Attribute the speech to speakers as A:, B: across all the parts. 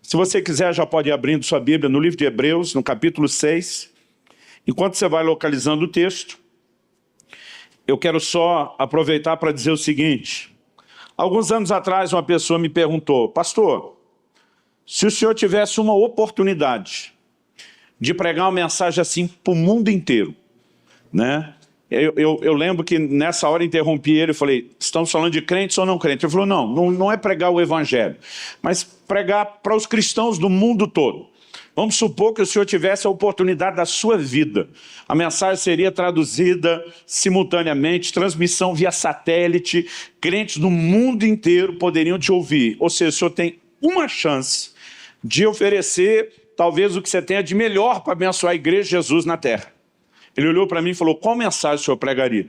A: Se você quiser, já pode ir abrindo sua Bíblia no livro de Hebreus, no capítulo 6. Enquanto você vai localizando o texto, eu quero só aproveitar para dizer o seguinte. Alguns anos atrás, uma pessoa me perguntou: pastor, se o senhor tivesse uma oportunidade de pregar uma mensagem assim para o mundo inteiro, né? Eu lembro que nessa hora interrompi ele e falei: estamos falando de crentes ou não crentes? Ele falou: não é pregar o evangelho, mas pregar para os cristãos do mundo todo. Vamos supor que o senhor tivesse a oportunidade da sua vida. A mensagem seria traduzida simultaneamente, transmissão via satélite, crentes do mundo inteiro poderiam te ouvir. Ou seja, o senhor tem uma chance de oferecer talvez o que você tenha de melhor para abençoar a igreja de Jesus na terra. Ele olhou para mim e falou: qual mensagem o senhor pregaria?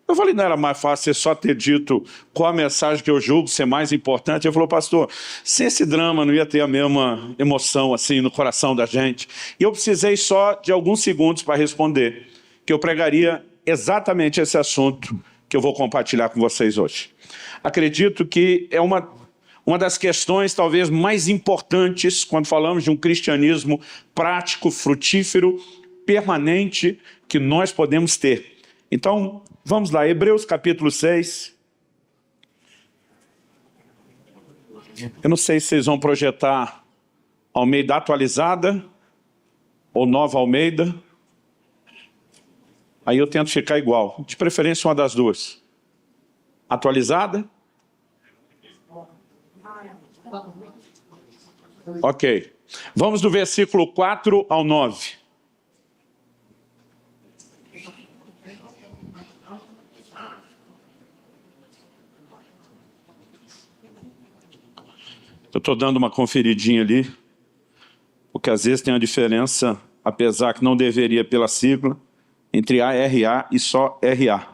A: Eu falei: não era mais fácil você só ter dito qual a mensagem que eu julgo ser mais importante? Ele falou: pastor, sem esse drama não ia ter a mesma emoção assim no coração da gente. E eu precisei só de alguns segundos para responder que eu pregaria exatamente esse assunto que eu vou compartilhar com vocês hoje. Acredito que é uma das questões talvez mais importantes quando falamos de um cristianismo prático, frutífero, permanente que nós podemos ter. Então, vamos lá, Hebreus capítulo 6. Eu não sei se vocês vão projetar Almeida atualizada ou Nova Almeida. Aí eu tento ficar igual, de preferência uma das duas. Atualizada? Ok. Vamos do versículo 4 ao 9. Eu estou dando uma conferidinha ali, porque às vezes tem uma diferença, apesar que não deveria pela sigla, entre ARA e só RA.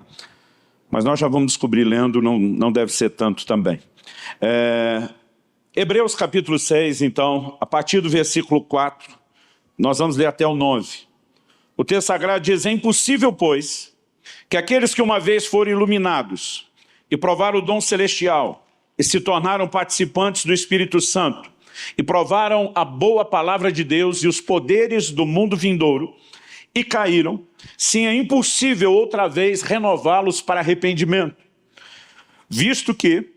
A: Mas nós já vamos descobrir lendo, não deve ser tanto também. Hebreus capítulo 6, então, a partir do versículo 4, nós vamos ler até o 9. O texto sagrado diz: é impossível, pois, que aqueles que uma vez foram iluminados e provaram o dom celestial, e se tornaram participantes do Espírito Santo, e provaram a boa palavra de Deus e os poderes do mundo vindouro, e caíram, sim, é impossível outra vez renová-los para arrependimento, visto que,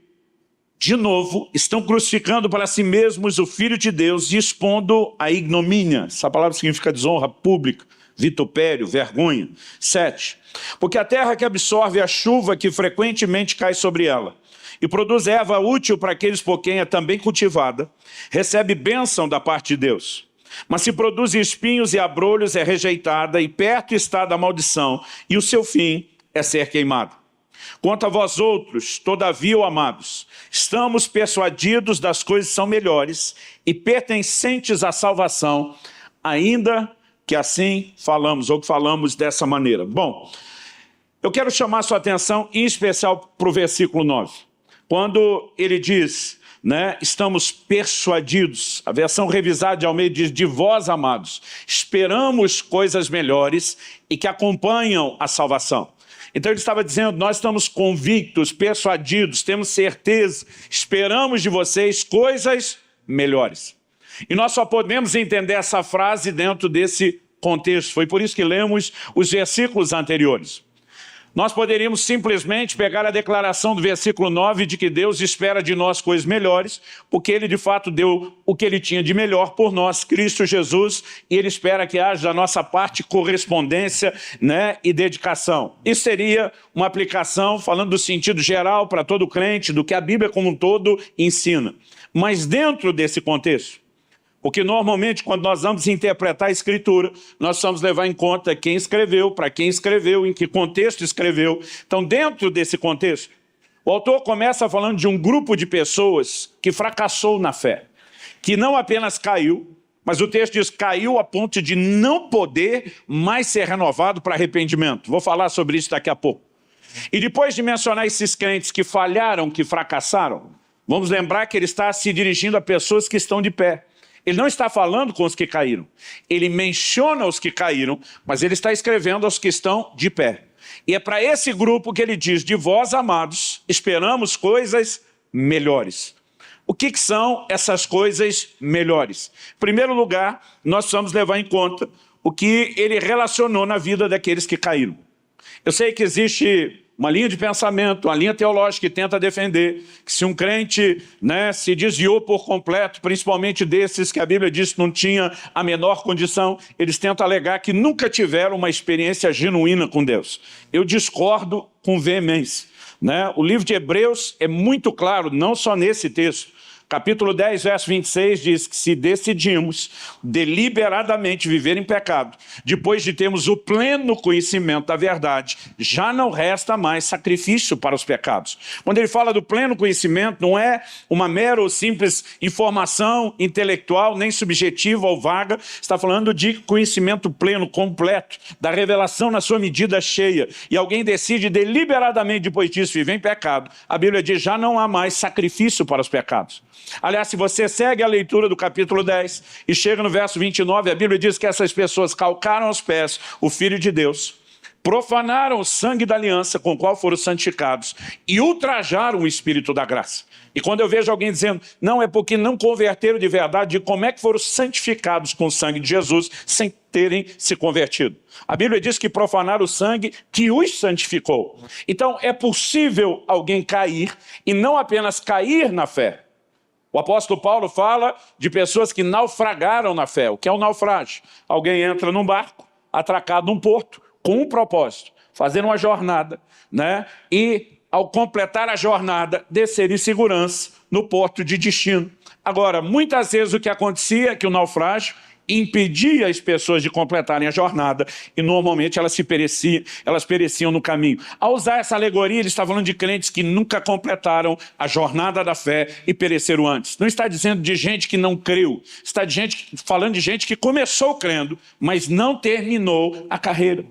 A: de novo, estão crucificando para si mesmos o Filho de Deus e expondo a ignomínia. Essa palavra significa desonra pública, vitupério, vergonha. 7. Porque a terra que absorve a chuva que frequentemente cai sobre ela, e produz erva útil para aqueles por quem é também cultivada, recebe bênção da parte de Deus. Mas se produz espinhos e abrolhos, é rejeitada, e perto está da maldição, e o seu fim é ser queimado. Quanto a vós outros, todavia, amados, estamos persuadidos das coisas que são melhores e pertencentes à salvação, ainda que assim falamos, ou que falamos dessa maneira. Bom, eu quero chamar sua atenção, em especial para o versículo 9. Quando ele diz, né, estamos persuadidos, a versão revisada de Almeida diz: de vós, amados, esperamos coisas melhores e que acompanham a salvação. Então ele estava dizendo: nós estamos convictos, persuadidos, temos certeza, esperamos de vocês coisas melhores. E nós só podemos entender essa frase dentro desse contexto. Foi por isso que lemos os versículos anteriores. Nós poderíamos simplesmente pegar a declaração do versículo 9 de que Deus espera de nós coisas melhores, porque Ele de fato deu o que Ele tinha de melhor por nós, Cristo Jesus, e Ele espera que haja da nossa parte correspondência, né, e dedicação. Isso seria uma aplicação, falando do sentido geral para todo crente, do que a Bíblia como um todo ensina. Mas dentro desse contexto, porque normalmente quando nós vamos interpretar a Escritura, nós precisamos levar em conta quem escreveu, para quem escreveu, em que contexto escreveu. Então, dentro desse contexto, o autor começa falando de um grupo de pessoas que fracassou na fé, que não apenas caiu, mas o texto diz: caiu a ponto de não poder mais ser renovado para arrependimento. Vou falar sobre isso daqui a pouco. E depois de mencionar esses crentes que falharam, que fracassaram, vamos lembrar que ele está se dirigindo a pessoas que estão de pé. Ele não está falando com os que caíram. Ele menciona os que caíram, mas ele está escrevendo aos que estão de pé. E é para esse grupo que ele diz: de vós, amados, esperamos coisas melhores. O que são essas coisas melhores? Em primeiro lugar, nós precisamos levar em conta o que ele relacionou na vida daqueles que caíram. Eu sei que existe uma linha de pensamento, uma linha teológica que tenta defender que se um crente, se desviou por completo, principalmente desses que a Bíblia diz que não tinha a menor condição, eles tentam alegar que nunca tiveram uma experiência genuína com Deus. Eu discordo com veemência. O livro de Hebreus é muito claro, não só nesse texto. Capítulo 10, verso 26 diz que se decidimos deliberadamente viver em pecado, depois de termos o pleno conhecimento da verdade, já não resta mais sacrifício para os pecados. Quando ele fala do pleno conhecimento, não é uma mera ou simples informação intelectual, nem subjetiva ou vaga, está falando de conhecimento pleno, completo, da revelação na sua medida cheia. E alguém decide deliberadamente depois disso viver em pecado, a Bíblia diz já não há mais sacrifício para os pecados. Aliás, se você segue a leitura do capítulo 10 e chega no verso 29, a Bíblia diz que essas pessoas calcaram aos pés o Filho de Deus, profanaram o sangue da aliança com o qual foram santificados e ultrajaram o Espírito da graça. E quando eu vejo alguém dizendo, não, é porque não converteram de verdade, de como é que foram santificados com o sangue de Jesus sem terem se convertido. A Bíblia diz que profanaram o sangue que os santificou. Então é possível alguém cair e não apenas cair na fé. O apóstolo Paulo fala de pessoas que naufragaram na fé. O que é um naufrágio? Alguém entra num barco, atracado num porto, com um propósito, fazer uma jornada, e ao completar a jornada, descer em segurança no porto de destino. Agora, muitas vezes o que acontecia é que o naufrágio impedia as pessoas de completarem a jornada e normalmente elas pereciam no caminho. Ao usar essa alegoria, ele está falando de crentes que nunca completaram a jornada da fé e pereceram antes. Não está dizendo de gente que não creu, está falando de gente que começou crendo, mas não terminou a carreira.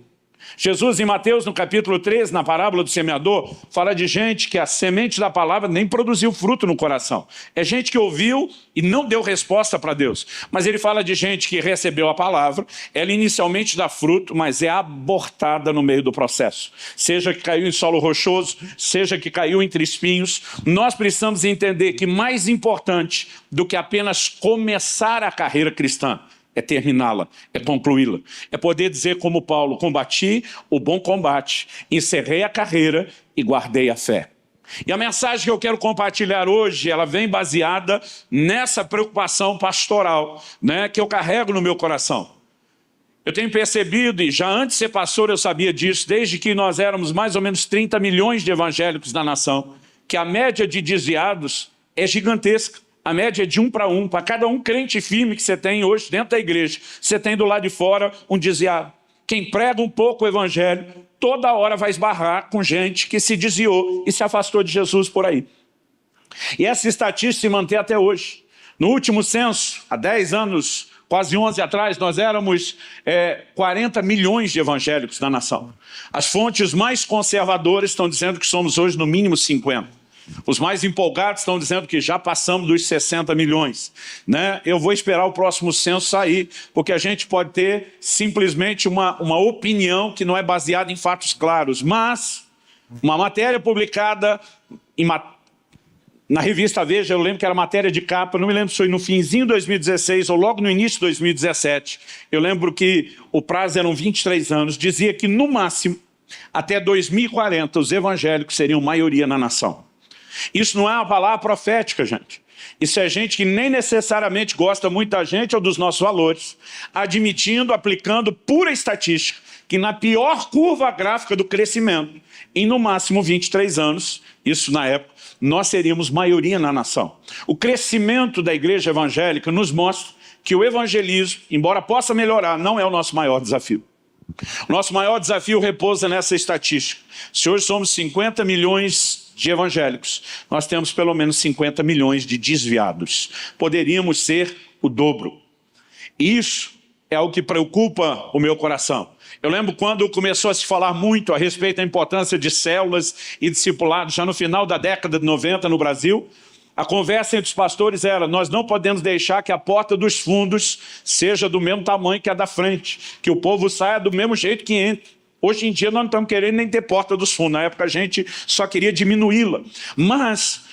A: Jesus, em Mateus, no capítulo 13, na parábola do semeador, fala de gente que a semente da palavra nem produziu fruto no coração. É gente que ouviu e não deu resposta para Deus. Mas ele fala de gente que recebeu a palavra, ela inicialmente dá fruto, mas é abortada no meio do processo. Seja que caiu em solo rochoso, seja que caiu entre espinhos, nós precisamos entender que mais importante do que apenas começar a carreira cristã, é terminá-la, é concluí-la. É poder dizer como Paulo, combati o bom combate, encerrei a carreira e guardei a fé. E a mensagem que eu quero compartilhar hoje, ela vem baseada nessa preocupação pastoral, que eu carrego no meu coração. Eu tenho percebido, e já antes de ser pastor eu sabia disso, desde que nós éramos mais ou menos 30 milhões de evangélicos na nação, que a média de desviados é gigantesca. A média é de 1 para 1. Para cada um crente firme que você tem hoje dentro da igreja, você tem do lado de fora um desviado. Quem prega um pouco o evangelho, toda hora vai esbarrar com gente que se desviou e se afastou de Jesus por aí. E essa estatística se mantém até hoje. No último censo, há 10 anos, quase 11 atrás, nós éramos 40 milhões de evangélicos na nação. As fontes mais conservadoras estão dizendo que somos hoje no mínimo 50. Os mais empolgados estão dizendo que já passamos dos 60 milhões. Eu vou esperar o próximo censo sair, porque a gente pode ter simplesmente uma opinião que não é baseada em fatos claros. Mas uma matéria publicada na revista Veja, eu lembro que era matéria de capa, não me lembro se foi no finzinho de 2016 ou logo no início de 2017. Eu lembro que o prazo eram 23 anos, dizia que no máximo, até 2040, os evangélicos seriam maioria na nação. Isso não é uma palavra profética, gente. Isso é gente que nem necessariamente gosta muito da gente ou dos nossos valores, admitindo, aplicando pura estatística, que na pior curva gráfica do crescimento, em no máximo 23 anos, isso na época, nós seríamos maioria na nação. O crescimento da igreja evangélica nos mostra que o evangelismo, embora possa melhorar, não é o nosso maior desafio. O nosso maior desafio repousa nessa estatística. Se hoje somos 50 milhões de evangélicos, nós temos pelo menos 50 milhões de desviados. Poderíamos ser o dobro. Isso é o que preocupa o meu coração. Eu lembro quando começou a se falar muito a respeito da importância de células e discipulados, já no final da década de 90 no Brasil, a conversa entre os pastores era, nós não podemos deixar que a porta dos fundos seja do mesmo tamanho que a da frente, que o povo saia do mesmo jeito que entra. Hoje em dia nós não estamos querendo nem ter porta dos fundos, na época a gente só queria diminuí-la. Mas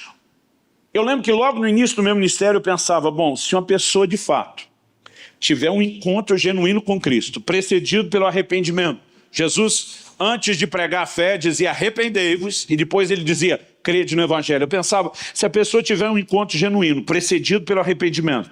A: Eu lembro que logo no início do meu ministério eu pensava, bom, se uma pessoa de fato tiver um encontro genuíno com Cristo, precedido pelo arrependimento, Jesus, antes de pregar a fé, dizia arrependei-vos, e depois ele dizia crede no Evangelho. Eu pensava, se a pessoa tiver um encontro genuíno, precedido pelo arrependimento,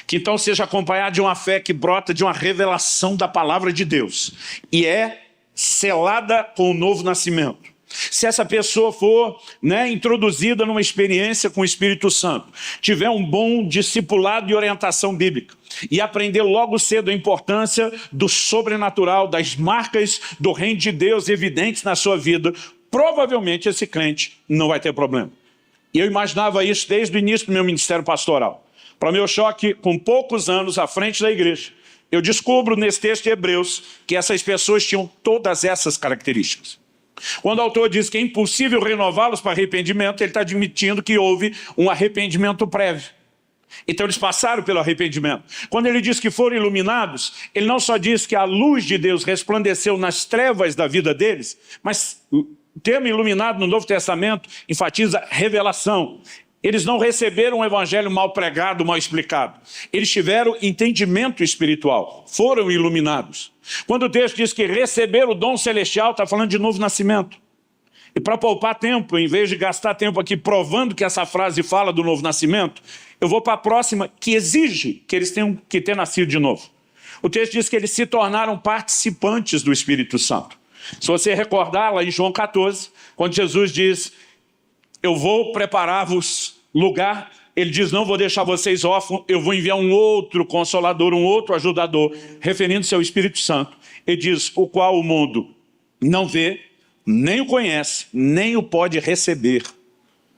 A: que então seja acompanhado de uma fé que brota de uma revelação da palavra de Deus, e é selada com o novo nascimento. Se essa pessoa for introduzida numa experiência com o Espírito Santo, tiver um bom discipulado e orientação bíblica, e aprender logo cedo a importância do sobrenatural, das marcas do reino de Deus evidentes na sua vida, provavelmente esse crente não vai ter problema. E eu imaginava isso desde o início do meu ministério pastoral. Para meu choque, com poucos anos à frente da igreja, eu descubro nesse texto de Hebreus que essas pessoas tinham todas essas características. Quando o autor diz que é impossível renová-los para arrependimento, ele está admitindo que houve um arrependimento prévio. Então eles passaram pelo arrependimento. Quando ele diz que foram iluminados, ele não só diz que a luz de Deus resplandeceu nas trevas da vida deles, mas o termo iluminado no Novo Testamento enfatiza revelação. Eles não receberam um evangelho mal pregado, mal explicado. Eles tiveram entendimento espiritual, foram iluminados. Quando o texto diz que receber o dom celestial, está falando de novo nascimento. E para poupar tempo, em vez de gastar tempo aqui provando que essa frase fala do novo nascimento, eu vou para a próxima, que exige que eles tenham que ter nascido de novo. O texto diz que eles se tornaram participantes do Espírito Santo. Se você recordar lá em João 14, quando Jesus diz, eu vou preparar-vos lugar, ele diz, não vou deixar vocês órfãos, eu vou enviar um outro consolador, um outro ajudador, referindo-se ao Espírito Santo. Ele diz, o qual o mundo não vê, nem o conhece, nem o pode receber.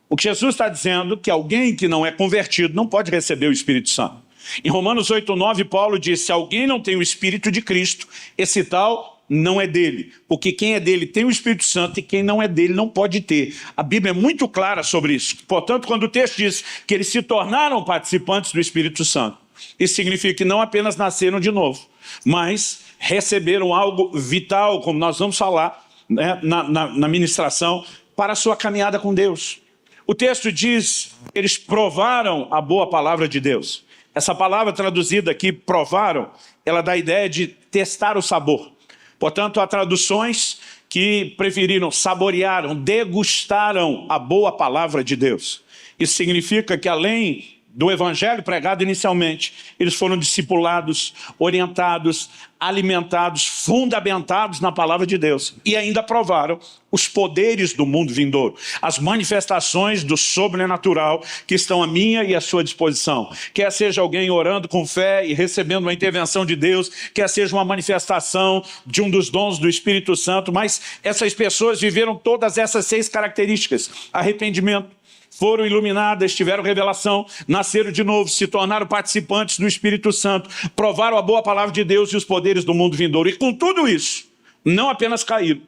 A: O que Jesus está dizendo é que alguém que não é convertido não pode receber o Espírito Santo. Em Romanos 8:9, Paulo diz, se alguém não tem o Espírito de Cristo, esse tal não é dele, porque quem é dele tem o Espírito Santo e quem não é dele não pode ter. A Bíblia é muito clara sobre isso. Portanto, quando o texto diz que eles se tornaram participantes do Espírito Santo, isso significa que não apenas nasceram de novo, mas receberam algo vital, como nós vamos falar na ministração, para a sua caminhada com Deus. O texto diz, eles provaram a boa palavra de Deus. Essa palavra traduzida aqui, provaram, ela dá a ideia de testar o sabor. Portanto, há traduções que preferiram, saborearam, degustaram a boa palavra de Deus. Isso significa que além do evangelho pregado inicialmente, eles foram discipulados, orientados, alimentados, fundamentados na palavra de Deus. E ainda provaram os poderes do mundo vindouro, as manifestações do sobrenatural que estão à minha e à sua disposição. Quer seja alguém orando com fé e recebendo uma intervenção de Deus, quer seja uma manifestação de um dos dons do Espírito Santo, mas essas pessoas viveram todas essas 6 características. Arrependimento, foram iluminadas, tiveram revelação, nasceram de novo, se tornaram participantes do Espírito Santo, provaram a boa palavra de Deus e os poderes do mundo vindouro. E com tudo isso, não apenas caíram,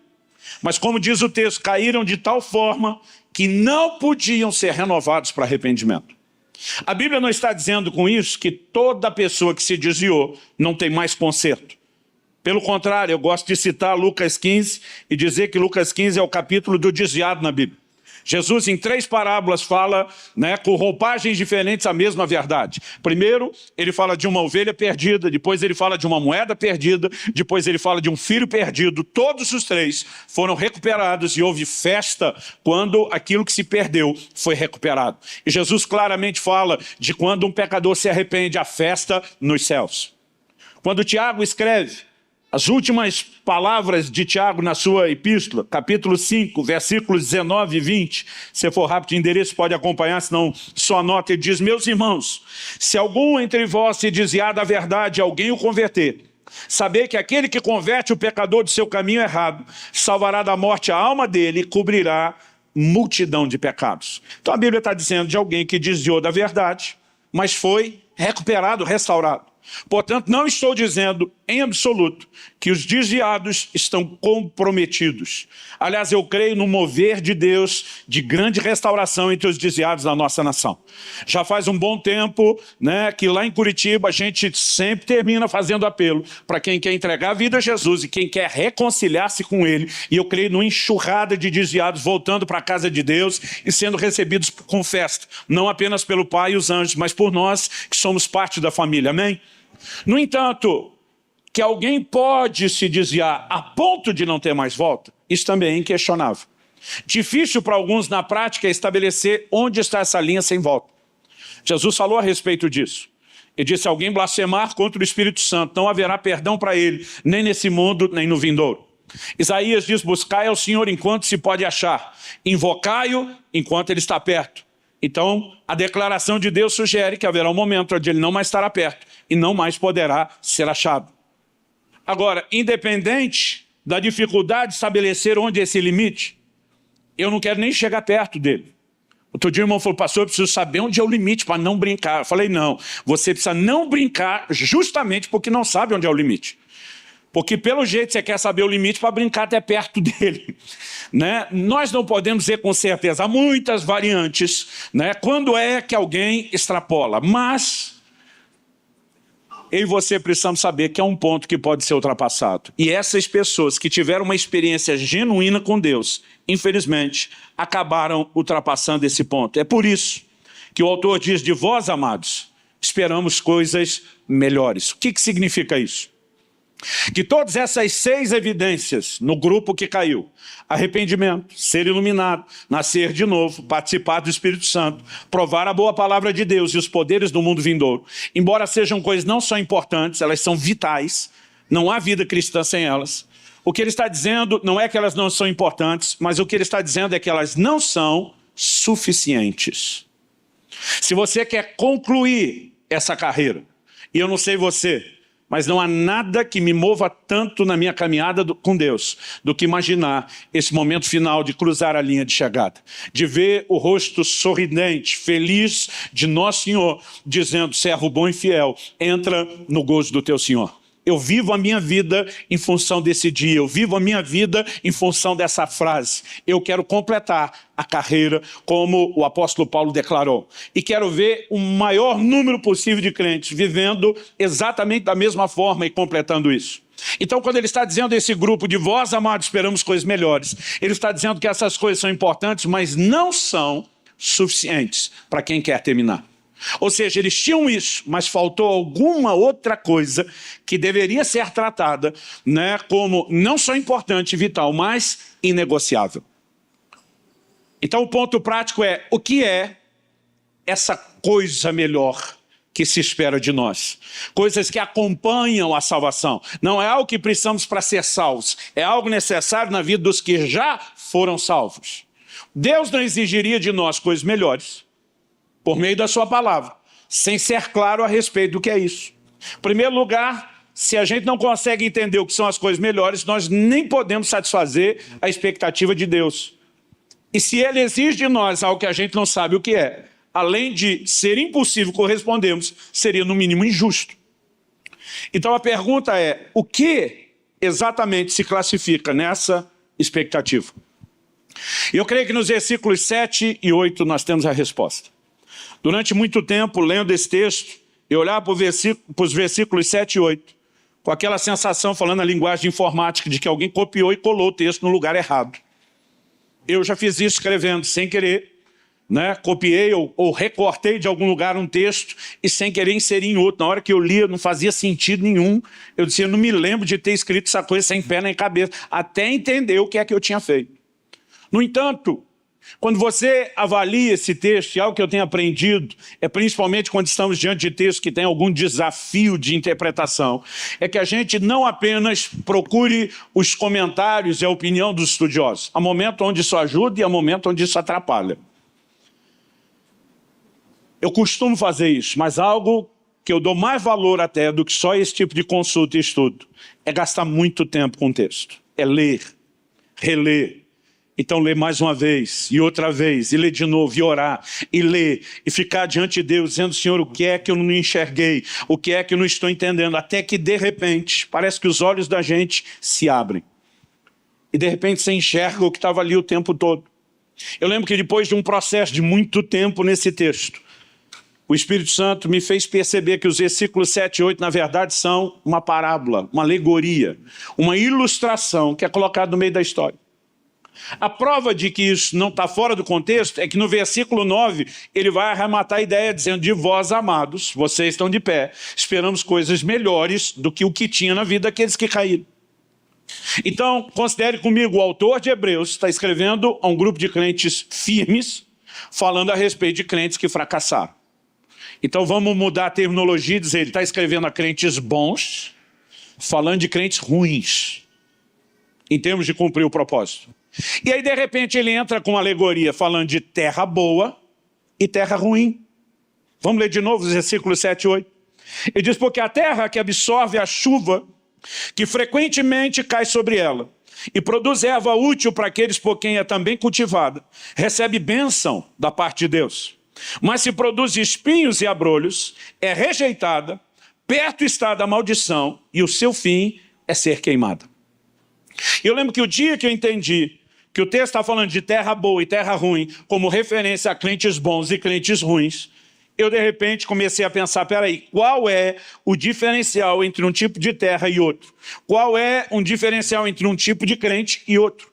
A: mas como diz o texto, caíram de tal forma que não podiam ser renovados para arrependimento. A Bíblia não está dizendo com isso que toda pessoa que se desviou não tem mais conserto. Pelo contrário, eu gosto de citar Lucas 15 e dizer que Lucas 15 é o capítulo do desviado na Bíblia. Jesus, em 3 parábolas, fala com roupagens diferentes a mesma verdade. Primeiro, ele fala de uma ovelha perdida, depois ele fala de uma moeda perdida, depois ele fala de um filho perdido. Todos os 3 foram recuperados e houve festa quando aquilo que se perdeu foi recuperado. E Jesus claramente fala de quando um pecador se arrepende, a festa nos céus. Quando Tiago escreve, as últimas palavras de Tiago na sua epístola, capítulo 5, versículos 19 e 20, se for rápido de endereço pode acompanhar, senão só anota, ele diz, meus irmãos, se algum entre vós se desviar da verdade, alguém o converter, saber que aquele que converte o pecador do seu caminho errado, salvará da morte a alma dele e cobrirá multidão de pecados. Então a Bíblia está dizendo de alguém que desviou da verdade, mas foi recuperado, restaurado. Portanto, não estou dizendo em absoluto, que os desviados estão comprometidos. Aliás, eu creio no mover de Deus de grande restauração entre os desviados da nossa nação. Já faz um bom tempo, né, que lá em Curitiba a gente sempre termina fazendo apelo para quem quer entregar a vida a Jesus e quem quer reconciliar-se com Ele. E eu creio numa enxurrada de desviados voltando para a casa de Deus e sendo recebidos com festa. Não apenas pelo Pai e os anjos, mas por nós que somos parte da família. Amém? No entanto, que alguém pode se desviar a ponto de não ter mais volta, isso também é inquestionável. Difícil para alguns na prática é estabelecer onde está essa linha sem volta. Jesus falou a respeito disso. Ele disse: se alguém blasfemar contra o Espírito Santo, não haverá perdão para ele, nem nesse mundo, nem no vindouro. Isaías diz: buscai ao Senhor enquanto se pode achar, invocai-o enquanto ele está perto. Então, a declaração de Deus sugere que haverá um momento onde ele não mais estará perto e não mais poderá ser achado. Agora, independente da dificuldade de estabelecer onde é esse limite, eu não quero nem chegar perto dele. Outro dia o irmão falou: pastor, eu preciso saber onde é o limite para não brincar. Eu falei: não, você precisa não brincar justamente porque não sabe onde é o limite. Porque pelo jeito você quer saber o limite para brincar até perto dele. Né? Nós não podemos dizer com certeza, há muitas variantes, né, quando é que alguém extrapola, mas eu e você precisamos saber que é um ponto que pode ser ultrapassado. E essas pessoas que tiveram uma experiência genuína com Deus, infelizmente, acabaram ultrapassando esse ponto. É por isso que o autor diz: de vós, amados, esperamos coisas melhores. O que significa isso? Que todas essas 6 evidências no grupo que caiu, arrependimento, ser iluminado, nascer de novo, participar do Espírito Santo, provar a boa palavra de Deus e os poderes do mundo vindouro, embora sejam coisas não só importantes, elas são vitais, não há vida cristã sem elas. O que ele está dizendo não é que elas não são importantes, mas o que ele está dizendo é que elas não são suficientes. Se você quer concluir essa carreira, e eu não sei você, mas não há nada que me mova tanto na minha caminhada com Deus do que imaginar esse momento final de cruzar a linha de chegada, de ver o rosto sorridente, feliz de nosso Senhor, dizendo: servo bom e fiel, entra no gozo do teu Senhor. Eu vivo a minha vida em função desse dia, eu vivo a minha vida em função dessa frase. Eu quero completar a carreira como o apóstolo Paulo declarou. E quero ver o maior número possível de crentes vivendo exatamente da mesma forma e completando isso. Então, quando ele está dizendo esse grupo de vós, amados, esperamos coisas melhores, ele está dizendo que essas coisas são importantes, mas não são suficientes para quem quer terminar. Ou seja, eles tinham isso, mas faltou alguma outra coisa que deveria ser tratada, né, como não só importante e vital, mas inegociável. Então o ponto prático é: o que é essa coisa melhor que se espera de nós? Coisas que acompanham a salvação. Não é algo que precisamos para ser salvos, é algo necessário na vida dos que já foram salvos. Deus não exigiria de nós coisas melhores por meio da sua palavra, sem ser claro a respeito do que é isso. Em primeiro lugar, se a gente não consegue entender o que são as coisas melhores, nós nem podemos satisfazer a expectativa de Deus. E se Ele exige de nós algo que a gente não sabe o que é, além de ser impossível correspondermos, seria no mínimo injusto. Então a pergunta é: o que exatamente se classifica nessa expectativa? Eu creio que nos versículos 7 e 8 nós temos a resposta. Durante muito tempo, lendo esse texto, eu olhava para os versículos 7 e 8, com aquela sensação, falando a linguagem de informática, de que alguém copiou e colou o texto no lugar errado. Eu já fiz isso escrevendo, sem querer, né? Copiei ou recortei de algum lugar um texto e sem querer inseri em outro. Na hora que eu lia, não fazia sentido nenhum. Eu dizia: eu não me lembro de ter escrito essa coisa sem pé nem cabeça, até entender o que é que eu tinha feito. No entanto, quando você avalia esse texto, e algo que eu tenho aprendido, é principalmente quando estamos diante de textos que têm algum desafio de interpretação, é que a gente não apenas procure os comentários e a opinião dos estudiosos. Há momento onde isso ajuda e há momento onde isso atrapalha. Eu costumo fazer isso, mas algo que eu dou mais valor até do que só esse tipo de consulta e estudo é gastar muito tempo com o texto. É ler, reler, Então lê mais uma vez, e outra vez, e lê de novo, e orar, e ler, e ficar diante de Deus, dizendo, Senhor, o que é que eu não enxerguei? O que é que eu não estou entendendo? Até que, de repente, parece que os olhos da gente se abrem. E, de repente, você enxerga o que estava ali o tempo todo. Eu lembro que depois de um processo de muito tempo nesse texto, o Espírito Santo me fez perceber que os versículos 7 e 8, na verdade, são uma parábola, uma alegoria, uma ilustração que é colocada no meio da história. A prova de que isso não está fora do contexto é que no versículo 9, ele vai arrematar a ideia dizendo, de vós, amados, vocês estão de pé, esperamos coisas melhores do que o que tinha na vida daqueles que caíram. Então, considere comigo, o autor de Hebreus está escrevendo a um grupo de crentes firmes, falando a respeito de crentes que fracassaram. Então vamos mudar a terminologia e dizer, ele está escrevendo a crentes bons, falando de crentes ruins, em termos de cumprir o propósito. E aí de repente ele entra com uma alegoria falando de terra boa e terra ruim. Vamos ler de novo os versículos 7 e 8. Ele diz, porque a terra que absorve a chuva, que frequentemente cai sobre ela, e produz erva útil para aqueles por quem é também cultivada, recebe bênção da parte de Deus. Mas se produz espinhos e abrolhos, é rejeitada, perto está da maldição, e o seu fim é ser queimada. Eu lembro que o dia que eu entendi que o texto está falando de terra boa e terra ruim, como referência a crentes bons e crentes ruins, eu de repente comecei a pensar, peraí, qual é o diferencial entre um tipo de terra e outro? Qual é um diferencial entre um tipo de crente e outro?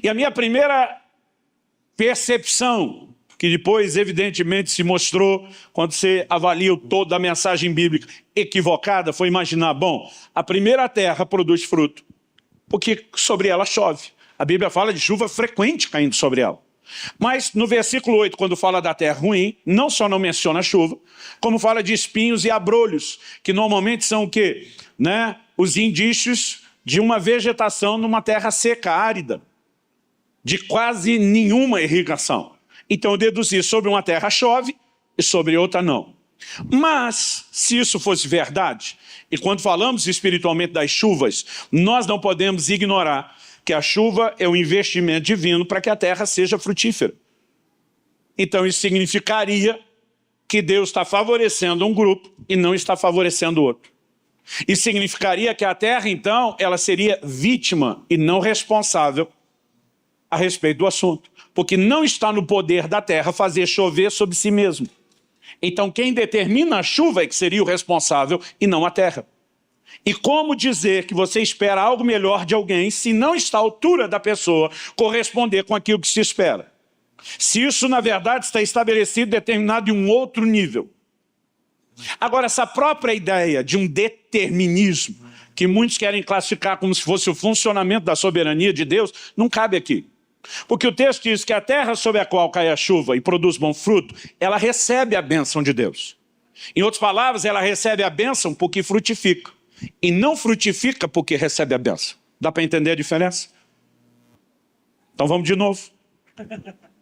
A: E a minha primeira percepção, que depois evidentemente se mostrou, quando você avalia o todo da mensagem bíblica equivocada, foi imaginar, bom, a primeira terra produz fruto, porque sobre ela chove. A Bíblia fala de chuva frequente caindo sobre ela. Mas no versículo 8, quando fala da terra ruim, não só não menciona chuva, como fala de espinhos e abrolhos, que normalmente são o quê? Os indícios de uma vegetação numa terra seca, árida, de quase nenhuma irrigação. Então eu deduzi, sobre uma terra chove e sobre outra não. Mas, se isso fosse verdade, e quando falamos espiritualmente das chuvas, nós não podemos ignorar que a chuva é um investimento divino para que a terra seja frutífera. Então isso significaria que Deus está favorecendo um grupo e não está favorecendo outro. Isso significaria que a terra, então, ela seria vítima e não responsável a respeito do assunto. Porque não está no poder da terra fazer chover sobre si mesmo. Então quem determina a chuva é que seria o responsável e não a terra. E como dizer que você espera algo melhor de alguém se não está à altura da pessoa corresponder com aquilo que se espera? Se isso, na verdade, está estabelecido, determinado em um outro nível. Agora, essa própria ideia de um determinismo, que muitos querem classificar como se fosse o funcionamento da soberania de Deus, não cabe aqui. Porque o texto diz que a terra sobre a qual cai a chuva e produz bom fruto, ela recebe a bênção de Deus. Em outras palavras, ela recebe a bênção porque frutifica. E não frutifica porque recebe a bênção. Dá para entender a diferença? Então vamos de novo.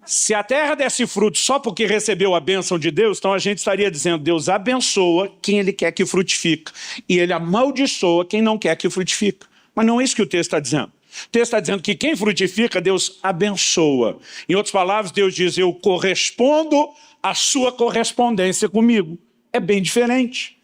A: Se a terra desse fruto só porque recebeu a bênção de Deus, então a gente estaria dizendo, Deus abençoa quem Ele quer que frutifique. E Ele amaldiçoa quem não quer que frutifique. Mas não é isso que o texto está dizendo. O texto está dizendo que quem frutifica, Deus abençoa. Em outras palavras, Deus diz, eu correspondo à sua correspondência comigo. É bem diferente.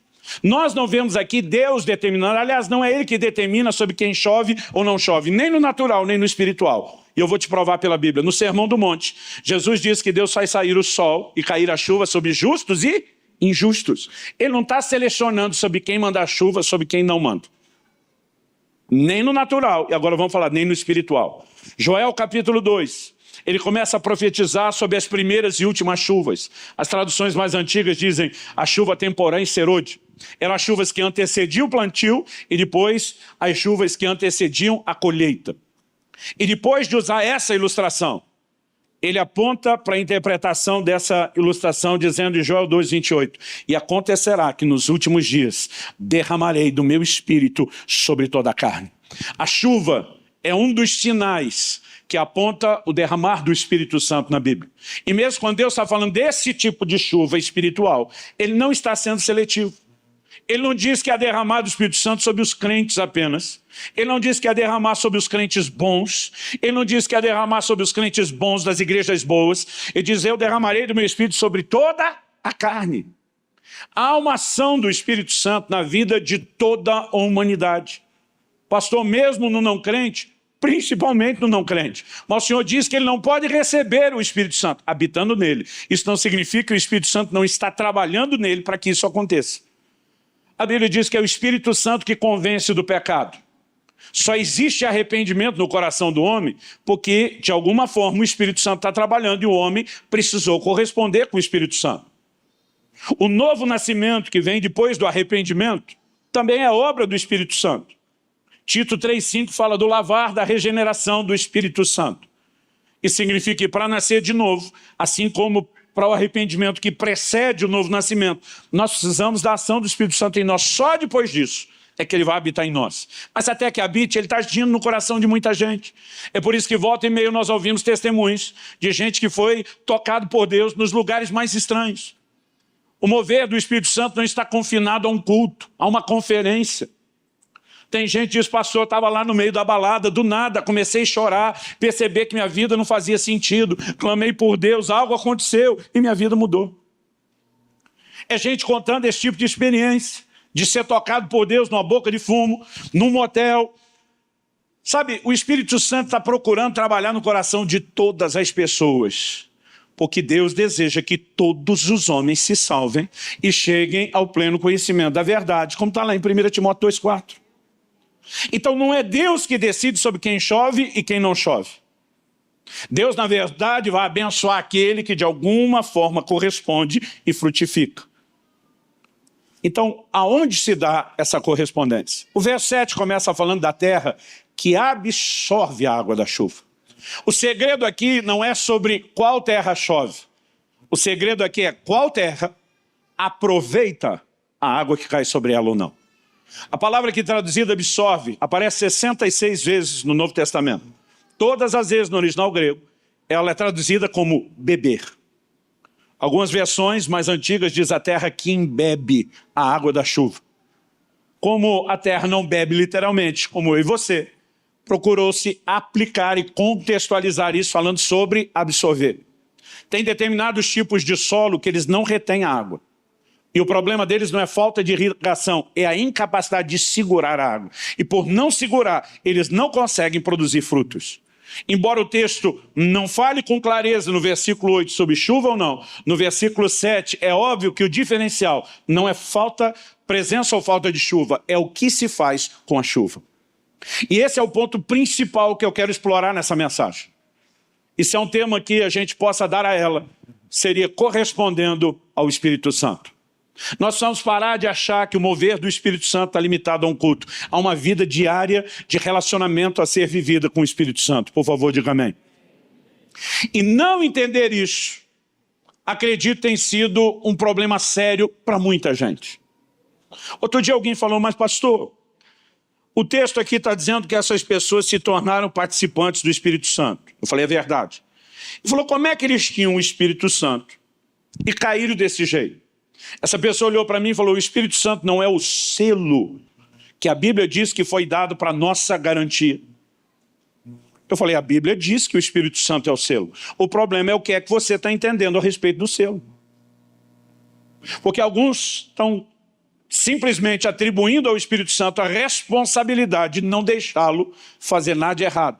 A: Nós não vemos aqui Deus determinando, aliás, não é Ele que determina sobre quem chove ou não chove, nem no natural, nem no espiritual. E eu vou te provar pela Bíblia. No Sermão do Monte, Jesus diz que Deus faz sair o sol e cair a chuva sobre justos e injustos. Ele não está selecionando sobre quem manda a chuva, sobre quem não manda. Nem no natural, e agora vamos falar, nem no espiritual. Joel capítulo 2, ele começa a profetizar sobre as primeiras e últimas chuvas. As traduções mais antigas dizem a chuva temporã em Serode. Eram as chuvas que antecediam o plantio e depois as chuvas que antecediam a colheita. E depois de usar essa ilustração, ele aponta para a interpretação dessa ilustração dizendo em Joel 2:28, e acontecerá que nos últimos dias derramarei do meu espírito sobre toda a carne. A chuva é um dos sinais que aponta o derramar do Espírito Santo na Bíblia. E mesmo quando Deus está falando desse tipo de chuva espiritual, Ele não está sendo seletivo. Ele não diz que é derramar do Espírito Santo sobre os crentes apenas. Ele não diz que é derramar sobre os crentes bons. Ele não diz que é derramar sobre os crentes bons das igrejas boas. Ele diz, eu derramarei do meu Espírito sobre toda a carne. Há uma ação do Espírito Santo na vida de toda a humanidade. Pastor, mesmo no não crente, principalmente no não crente. Mas o Senhor diz que ele não pode receber o Espírito Santo habitando nele. Isso não significa que o Espírito Santo não está trabalhando nele para que isso aconteça. A Bíblia diz que é o Espírito Santo que convence do pecado. Só existe arrependimento no coração do homem porque, de alguma forma, o Espírito Santo está trabalhando e o homem precisou corresponder com o Espírito Santo. O novo nascimento que vem depois do arrependimento também é obra do Espírito Santo. Tito 3,5 fala do lavar da regeneração do Espírito Santo. Isso significa que para nascer de novo, assim como para o arrependimento que precede o novo nascimento, nós precisamos da ação do Espírito Santo em nós. Só depois disso é que ele vai habitar em nós. Mas até que habite, ele está agindo no coração de muita gente. É por isso que volta e meia nós ouvimos testemunhos de gente que foi tocado por Deus nos lugares mais estranhos. O mover do Espírito Santo não está confinado a um culto, a uma conferência. Tem gente que diz, pastor, eu estava lá no meio da balada, do nada, comecei a chorar, perceber que minha vida não fazia sentido, clamei por Deus, algo aconteceu e minha vida mudou. É gente contando esse tipo de experiência, de ser tocado por Deus numa boca de fumo, num motel. Sabe, o Espírito Santo está procurando trabalhar no coração de todas as pessoas, porque Deus deseja que todos os homens se salvem e cheguem ao pleno conhecimento da verdade, como está lá em 1 Timóteo 2,4. Então não é Deus que decide sobre quem chove e quem não chove. Deus, na verdade, vai abençoar aquele que de alguma forma corresponde e frutifica. Então, aonde se dá essa correspondência? O verso 7 começa falando da terra que absorve a água da chuva. O segredo aqui não é sobre qual terra chove. O segredo aqui é qual terra aproveita a água que cai sobre ela ou não. A palavra aqui traduzida absorve aparece 66 vezes no Novo Testamento. Todas as vezes no original grego, ela é traduzida como beber. Algumas versões mais antigas diz a terra que embebe a água da chuva. Como a terra não bebe literalmente, como eu e você, procurou-se aplicar e contextualizar isso falando sobre absorver. Tem determinados tipos de solo que eles não retêm água. E o problema deles não é falta de irrigação, é a incapacidade de segurar a água. E por não segurar, eles não conseguem produzir frutos. Embora o texto não fale com clareza no versículo 8 sobre chuva ou não, no versículo 7 é óbvio que o diferencial não é presença ou falta de chuva, é o que se faz com a chuva. E esse é o ponto principal que eu quero explorar nessa mensagem. Isso é um tema que a gente possa dar a ela, seria correspondendo ao Espírito Santo. Nós precisamos parar de achar que o mover do Espírito Santo está limitado a um culto. Há uma vida diária de relacionamento a ser vivida com o Espírito Santo. Por favor, diga amém. E não entender isso, acredito, tem sido um problema sério para muita gente. Outro dia alguém falou, mas pastor, o texto aqui está dizendo que essas pessoas se tornaram participantes do Espírito Santo. Eu falei, é verdade. Ele falou, como é que eles tinham o Espírito Santo e caíram desse jeito? Essa pessoa olhou para mim e falou, o Espírito Santo não é o selo que a Bíblia diz que foi dado para nossa garantia. Eu falei, a Bíblia diz que o Espírito Santo é o selo. O problema é o que é que você está entendendo a respeito do selo. Porque alguns estão simplesmente atribuindo ao Espírito Santo a responsabilidade de não deixá-lo fazer nada de errado.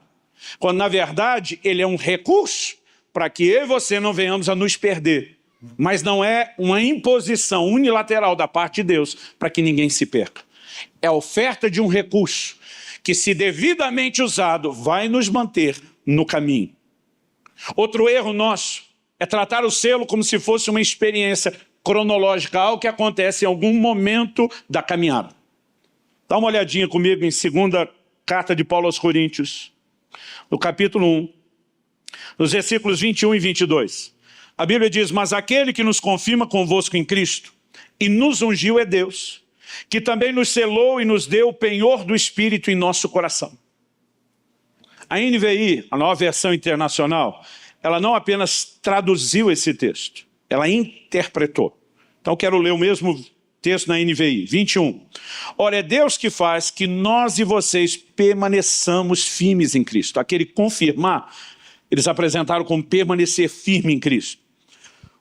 A: Quando, na verdade, ele é um recurso para que eu e você não venhamos a nos perder. Mas não é uma imposição unilateral da parte de Deus para que ninguém se perca. É a oferta de um recurso que, se devidamente usado, vai nos manter no caminho. Outro erro nosso é tratar o selo como se fosse uma experiência cronológica, algo que acontece em algum momento da caminhada. Dá uma olhadinha comigo em segunda carta de Paulo aos Coríntios, no capítulo 1, nos versículos 21 e 22. A Bíblia diz, mas aquele que nos confirma convosco em Cristo e nos ungiu é Deus, que também nos selou e nos deu o penhor do Espírito em nosso coração. A NVI, a Nova Versão Internacional, ela não apenas traduziu esse texto, ela interpretou. Então quero ler o mesmo texto na NVI, 21. Ora, é Deus que faz que nós e vocês permaneçamos firmes em Cristo. Aquele confirmar, eles apresentaram como permanecer firme em Cristo.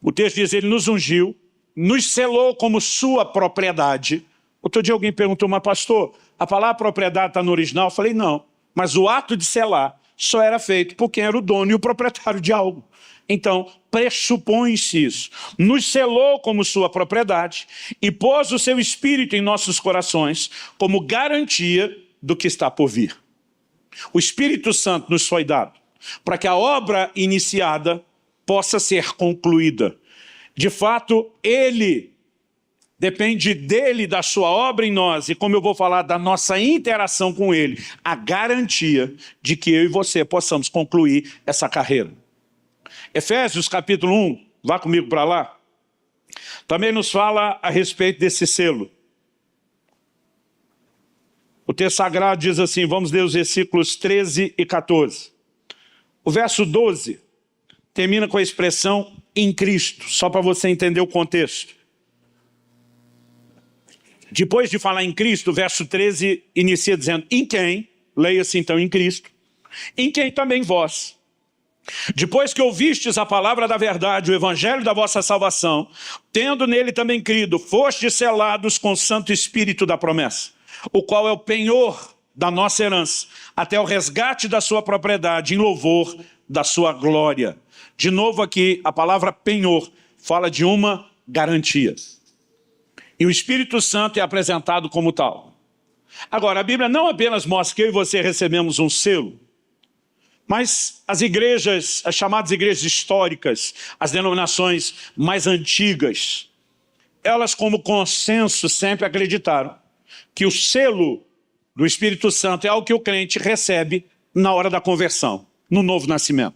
A: O texto diz, ele nos ungiu, nos selou como sua propriedade. Outro dia alguém perguntou, mas pastor, a palavra propriedade está no original? Eu falei, não, mas o ato de selar só era feito por quem era o dono e o proprietário de algo. Então, pressupõe-se isso. Nos selou como sua propriedade e pôs o seu Espírito em nossos corações como garantia do que está por vir. O Espírito Santo nos foi dado para que a obra iniciada possa ser concluída. De fato, ele depende dele, da sua obra em nós, e como eu vou falar da nossa interação com ele, a garantia de que eu e você possamos concluir essa carreira. Efésios capítulo 1, vá comigo para lá, também nos fala a respeito desse selo. O texto sagrado diz assim, vamos ler os versículos 13 e 14. O verso 12 termina com a expressão em Cristo, só para você entender o contexto. Depois de falar em Cristo, o verso 13 inicia dizendo, em quem, leia-se então em Cristo, em quem também vós, depois que ouvistes a palavra da verdade, o evangelho da vossa salvação, tendo nele também crido, fostes selados com o Santo Espírito da promessa, o qual é o penhor da nossa herança, até o resgate da sua propriedade, em louvor da sua glória. De novo aqui, a palavra penhor fala de uma garantia. E o Espírito Santo é apresentado como tal. Agora, a Bíblia não apenas mostra que eu e você recebemos um selo, mas as igrejas, as chamadas igrejas históricas, as denominações mais antigas, elas como consenso sempre acreditaram que o selo do Espírito Santo é algo que o crente recebe na hora da conversão, no novo nascimento.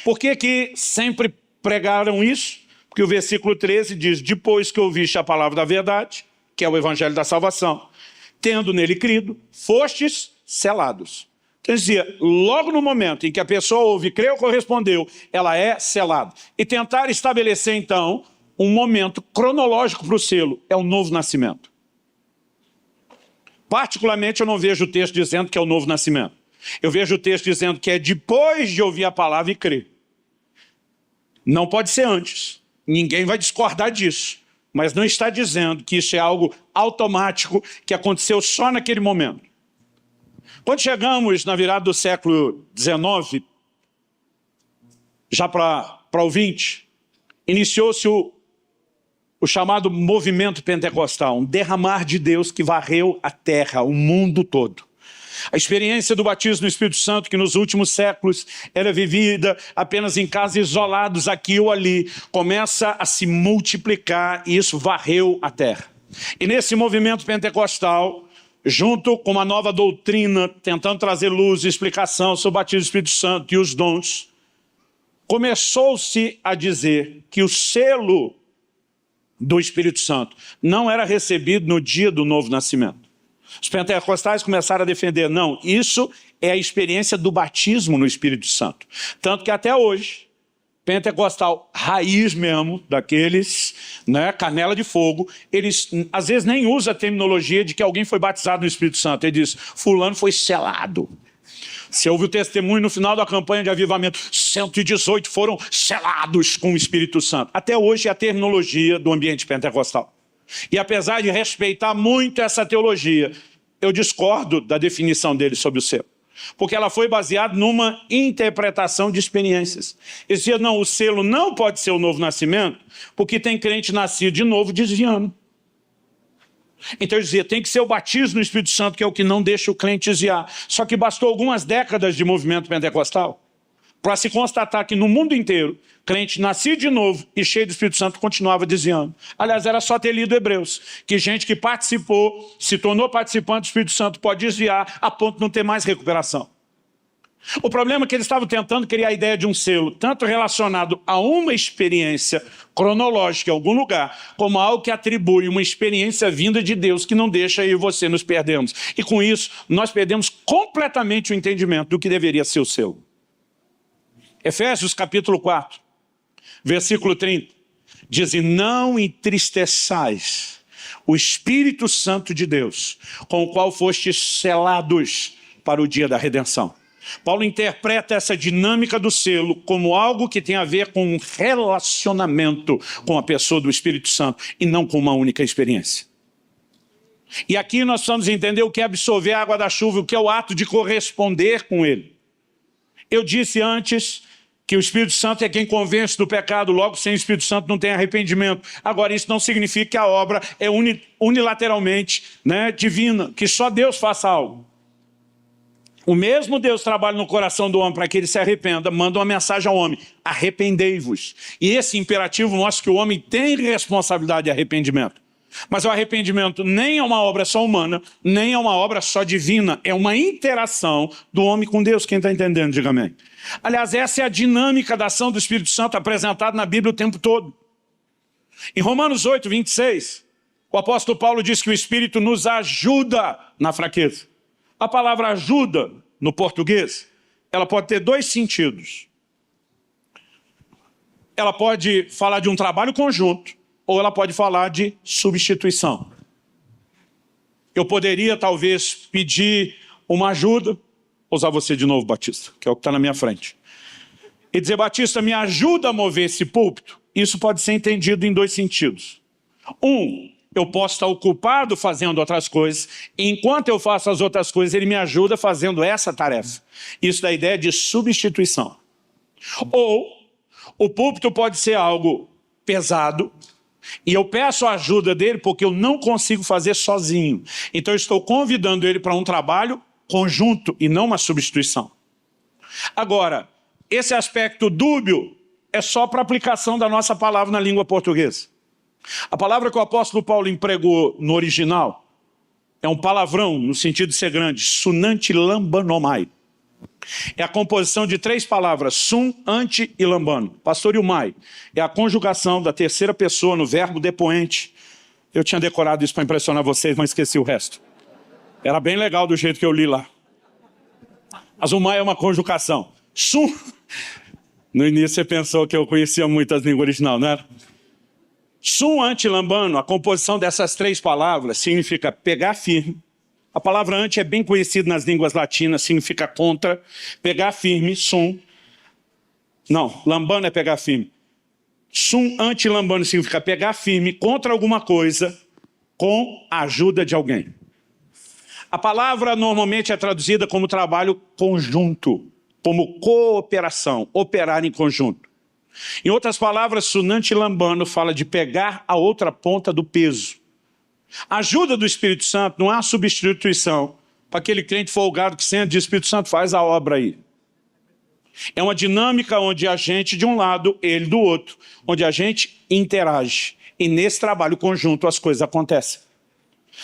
A: Por que que sempre pregaram isso? Porque o versículo 13 diz, depois que ouviste a palavra da verdade, que é o evangelho da salvação, tendo nele crido, fostes selados. Então dizia, logo no momento em que a pessoa ouve, creu, correspondeu, ela é selada. E tentar estabelecer então um momento cronológico para o selo, é o novo nascimento. Particularmente eu não vejo o texto dizendo que é o novo nascimento. Eu vejo o texto dizendo que é depois de ouvir a palavra e crer. Não pode ser antes. Ninguém vai discordar disso, mas não está dizendo que isso é algo automático que aconteceu só naquele momento. Quando chegamos na virada do século XIX, já para o 20, iniciou-se o chamado movimento pentecostal, um derramar de Deus que varreu a terra, o mundo todo. A experiência do batismo no Espírito Santo, que nos últimos séculos era vivida apenas em casos isolados aqui ou ali, começa a se multiplicar e isso varreu a terra. E nesse movimento pentecostal, junto com uma nova doutrina, tentando trazer luz e explicação sobre o batismo do Espírito Santo e os dons, começou-se a dizer que o selo do Espírito Santo não era recebido no dia do novo nascimento. Os pentecostais começaram a defender, não, isso é a experiência do batismo no Espírito Santo. Tanto que até hoje, pentecostal raiz mesmo, daqueles, né, canela de fogo, eles às vezes nem usam a terminologia de que alguém foi batizado no Espírito Santo. Ele diz, fulano foi selado. Você ouve o testemunho no final da campanha de avivamento, 118 foram selados com o Espírito Santo. Até hoje é a terminologia do ambiente pentecostal. E apesar de respeitar muito essa teologia, eu discordo da definição dele sobre o selo. Porque ela foi baseada numa interpretação de experiências. Eles diziam, não, o selo não pode ser o novo nascimento, porque tem crente nascido de novo desviando. Então eles diziam, tem que ser o batismo no Espírito Santo, que é o que não deixa o crente desviar. Só que bastou algumas décadas de movimento pentecostal para se constatar que no mundo inteiro, crente nascido de novo e cheio do Espírito Santo continuava desviando. Aliás, era só ter lido Hebreus, que gente que participou, se tornou participante do Espírito Santo, pode desviar a ponto de não ter mais recuperação. O problema é que eles estavam tentando criar a ideia de um selo, tanto relacionado a uma experiência cronológica em algum lugar, como algo que atribui uma experiência vinda de Deus que não deixa eu e você nos perdermos. E com isso, nós perdemos completamente o entendimento do que deveria ser o selo. Efésios capítulo 4, versículo 30, diz, e não entristeçais o Espírito Santo de Deus, com o qual fostes selados para o dia da redenção. Paulo interpreta essa dinâmica do selo como algo que tem a ver com um relacionamento com a pessoa do Espírito Santo e não com uma única experiência. E aqui nós precisamos entender o que é absorver a água da chuva, o que é o ato de corresponder com ele. Eu disse antes que o Espírito Santo é quem convence do pecado, logo sem o Espírito Santo não tem arrependimento. Agora, isso não significa que a obra é unilateralmente, divina, que só Deus faça algo. O mesmo Deus trabalha no coração do homem para que ele se arrependa, manda uma mensagem ao homem: arrependei-vos. E esse imperativo mostra que o homem tem responsabilidade de arrependimento. Mas o arrependimento nem é uma obra só humana, nem é uma obra só divina, é uma interação do homem com Deus. Quem está entendendo, diga amém. Aliás, essa é a dinâmica da ação do Espírito Santo apresentada na Bíblia o tempo todo. Em Romanos 8, 26, o apóstolo Paulo diz que o Espírito nos ajuda na fraqueza. A palavra ajuda, no português, ela pode ter dois sentidos. Ela pode falar de um trabalho conjunto, ou ela pode falar de substituição. Eu poderia, talvez, pedir uma ajuda, vou usar você de novo, Batista, que é o que está na minha frente, e dizer: Batista, me ajuda a mover esse púlpito. Isso pode ser entendido em dois sentidos. Eu posso estar ocupado fazendo outras coisas, e enquanto eu faço as outras coisas, ele me ajuda fazendo essa tarefa. Isso dá a ideia de substituição. Ou o púlpito pode ser algo pesado, e eu peço a ajuda dele porque eu não consigo fazer sozinho. Então eu estou convidando ele para um trabalho conjunto e não uma substituição. Agora, esse aspecto dúbio é só para aplicação da nossa palavra na língua portuguesa. A palavra que o apóstolo Paulo empregou no original é um palavrão, no sentido de ser grande, sunanti lambanomai. É a composição de três palavras, sun, anti e lambano. Pastoriumai é a conjugação da terceira pessoa no verbo depoente. Eu tinha decorado isso para impressionar vocês, mas esqueci o resto. Era bem legal do jeito que eu li lá. Azumai é uma conjugação. Sun, no início você pensou que eu conhecia muito as línguas originais, não era? Sum anti lambano, a composição dessas três palavras significa pegar firme. A palavra anti é bem conhecida nas línguas latinas, significa contra. Pegar firme, sum. Não, lambano é pegar firme. Sum anti lambano significa pegar firme contra alguma coisa com a ajuda de alguém. A palavra normalmente é traduzida como trabalho conjunto, como cooperação, operar em conjunto. Em outras palavras, sunanti lambano fala de pegar a outra ponta do peso. A ajuda do Espírito Santo não é uma substituição para aquele crente folgado que sente de Espírito Santo, faz a obra aí. É uma dinâmica onde a gente de um lado, ele do outro, onde a gente interage. E nesse trabalho conjunto as coisas acontecem.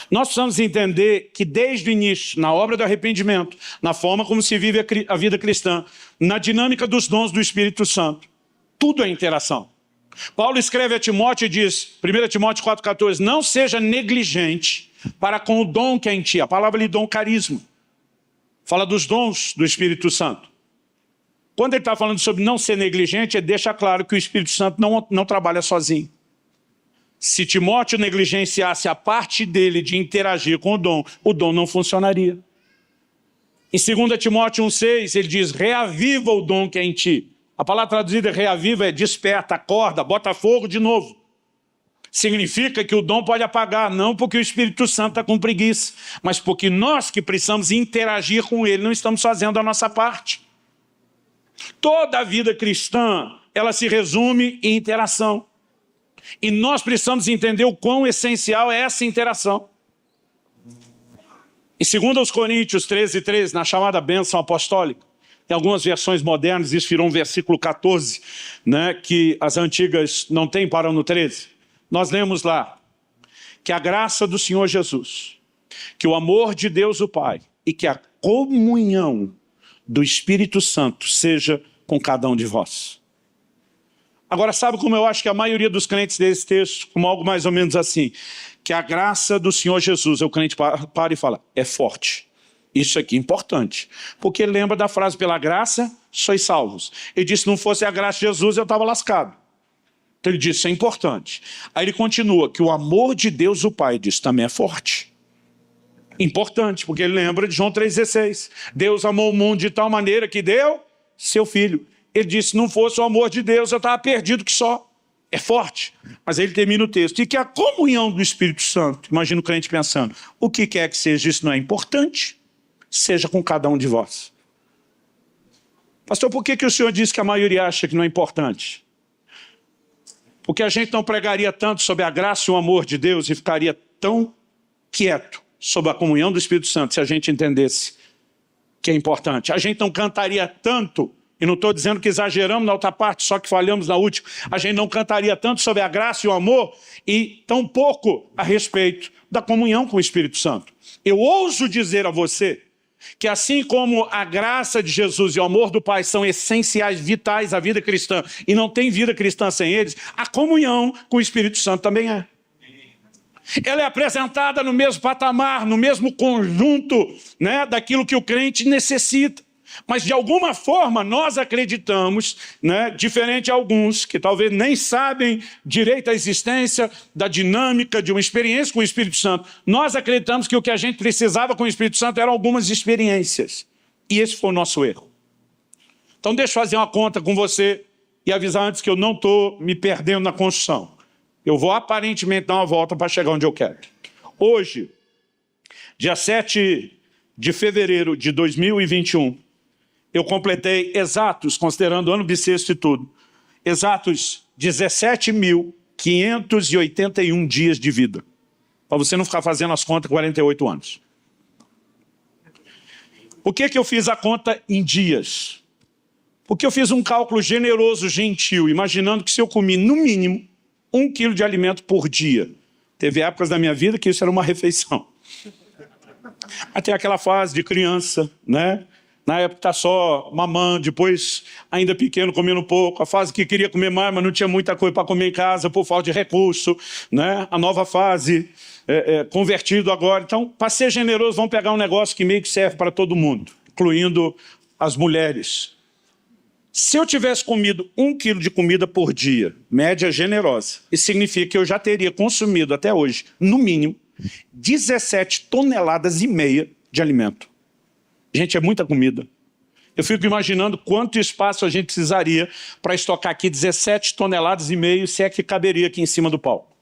A: Nós precisamos entender que desde o início, na obra do arrependimento, na forma como se vive a vida cristã, na dinâmica dos dons do Espírito Santo, tudo é interação. Paulo escreve a Timóteo e diz, 1 Timóteo 4,14, não seja negligente para com o dom que é em ti. A palavra ali, dom, carisma. Fala dos dons do Espírito Santo. Quando ele está falando sobre não ser negligente, ele deixa claro que o Espírito Santo não trabalha sozinho. Se Timóteo negligenciasse a parte dele de interagir com o dom não funcionaria. Em 2 Timóteo 1,6, ele diz, reaviva o dom que é em ti. A palavra traduzida reaviva é desperta, acorda, bota fogo de novo. Significa que o dom pode apagar, não porque o Espírito Santo está com preguiça, mas porque nós que precisamos interagir com ele, não estamos fazendo a nossa parte. Toda a vida cristã, ela se resume em interação. E nós precisamos entender o quão essencial é essa interação. Em 2 Coríntios 13:13, na chamada bênção apostólica, em algumas versões modernas, isso virou um versículo 14, que as antigas não têm, param no 13. Nós lemos lá, que a graça do Senhor Jesus, que o amor de Deus o Pai e que a comunhão do Espírito Santo seja com cada um de vós. Agora, sabe como eu acho que a maioria dos crentes desse texto, como algo mais ou menos assim, que a graça do Senhor Jesus, o crente para e fala, é forte. Isso aqui é importante, porque ele lembra da frase, pela graça sois salvos. Ele disse, se não fosse a graça de Jesus, eu estava lascado. Então ele disse, isso é importante. Aí ele continua, que o amor de Deus, o Pai, diz, também é forte. Importante, porque ele lembra de João 3,16. Deus amou o mundo de tal maneira que deu seu filho. Ele disse, se não fosse o amor de Deus, eu estava perdido que só. É forte. Mas aí ele termina o texto. E que a comunhão do Espírito Santo, imagina o crente pensando, o que quer que seja, isso não é importante? Seja com cada um de vós. Pastor, por que o senhor disse que a maioria acha que não é importante? Porque a gente não pregaria tanto sobre a graça e o amor de Deus e ficaria tão quieto sobre a comunhão do Espírito Santo se a gente entendesse que é importante. A gente não cantaria tanto, e não estou dizendo que exageramos na outra parte, só que falhamos na última, a gente não cantaria tanto sobre a graça e o amor e tão pouco a respeito da comunhão com o Espírito Santo. Eu ouso dizer a você que assim como a graça de Jesus e o amor do Pai são essenciais, vitais à vida cristã, e não tem vida cristã sem eles, a comunhão com o Espírito Santo também é. Ela é apresentada no mesmo patamar, no mesmo conjunto, né, daquilo que o crente necessita. Mas de alguma forma nós acreditamos, né, diferente de alguns que talvez nem sabem direito a existência da dinâmica de uma experiência com o Espírito Santo, nós acreditamos que o que a gente precisava com o Espírito Santo eram algumas experiências. E esse foi o nosso erro. Então deixa eu fazer uma conta com você e avisar antes que eu não estou me perdendo na construção. Eu vou aparentemente dar uma volta para chegar onde eu quero. Hoje, dia 7 de fevereiro de 2021, eu completei exatos, considerando o ano bissexto e tudo, exatos 17.581 dias de vida. Para você não ficar fazendo as contas 48 anos. Por que eu fiz a conta em dias? Porque eu fiz um cálculo generoso, gentil, imaginando que se eu comi no mínimo 1 quilo de alimento por dia. Teve épocas da minha vida que isso era uma refeição. Até aquela fase de criança, né? Na época está só mamando, depois ainda pequeno comendo pouco, a fase que queria comer mais, mas não tinha muita coisa para comer em casa por falta de recurso, né? A nova fase, convertido agora. Então, para ser generoso, vamos pegar um negócio que meio que serve para todo mundo, incluindo as mulheres. Se eu tivesse comido 1 quilo de comida por dia, média generosa, isso significa que eu já teria consumido até hoje, no mínimo, 17,5 toneladas de alimento. Gente, é muita comida. Eu fico imaginando quanto espaço a gente precisaria para estocar aqui 17,5 toneladas, se é que caberia aqui em cima do palco.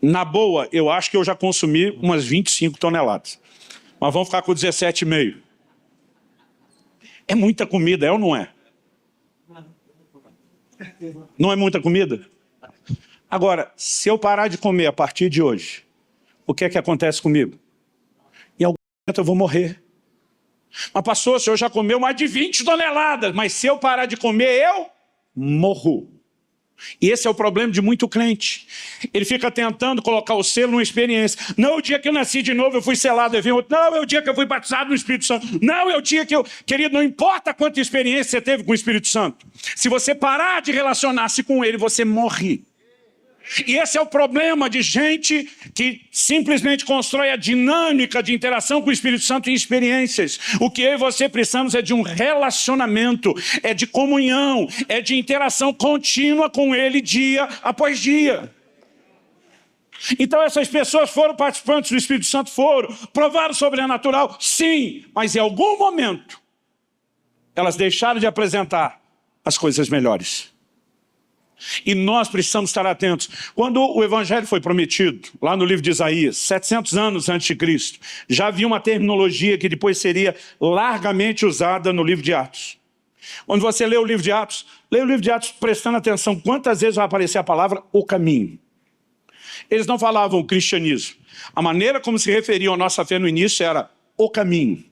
A: Na boa, eu acho que eu já consumi umas 25 toneladas. Mas vamos ficar com 17,5. É muita comida, é ou não é? Não é muita comida? Agora, se eu parar de comer a partir de hoje, o que é que acontece comigo? Em algum momento eu vou morrer. Mas pastor, o senhor já comeu mais de 20 toneladas, mas se eu parar de comer, eu morro. E esse é o problema de muito crente. Ele fica tentando colocar o selo numa experiência. Não, o dia que eu nasci de novo eu fui selado. Não, é o dia que eu fui batizado no Espírito Santo. Não, é o dia que eu... Querido, não importa quanta experiência você teve com o Espírito Santo. Se você parar de relacionar-se com ele, você morre. E esse é o problema de gente que simplesmente constrói a dinâmica de interação com o Espírito Santo em experiências. O que eu e você precisamos é de um relacionamento, é de comunhão, é de interação contínua com ele dia após dia. Então essas pessoas foram participantes do Espírito Santo, provaram o sobrenatural, sim, mas em algum momento elas deixaram de apresentar as coisas melhores. E nós precisamos estar atentos. Quando o Evangelho foi prometido, lá no livro de Isaías, 700 anos antes de Cristo, já havia uma terminologia que depois seria largamente usada no livro de Atos. Quando você lê o livro de Atos, leia o livro de Atos prestando atenção quantas vezes vai aparecer a palavra o caminho. Eles não falavam o cristianismo. A maneira como se referiam à nossa fé no início era o caminho.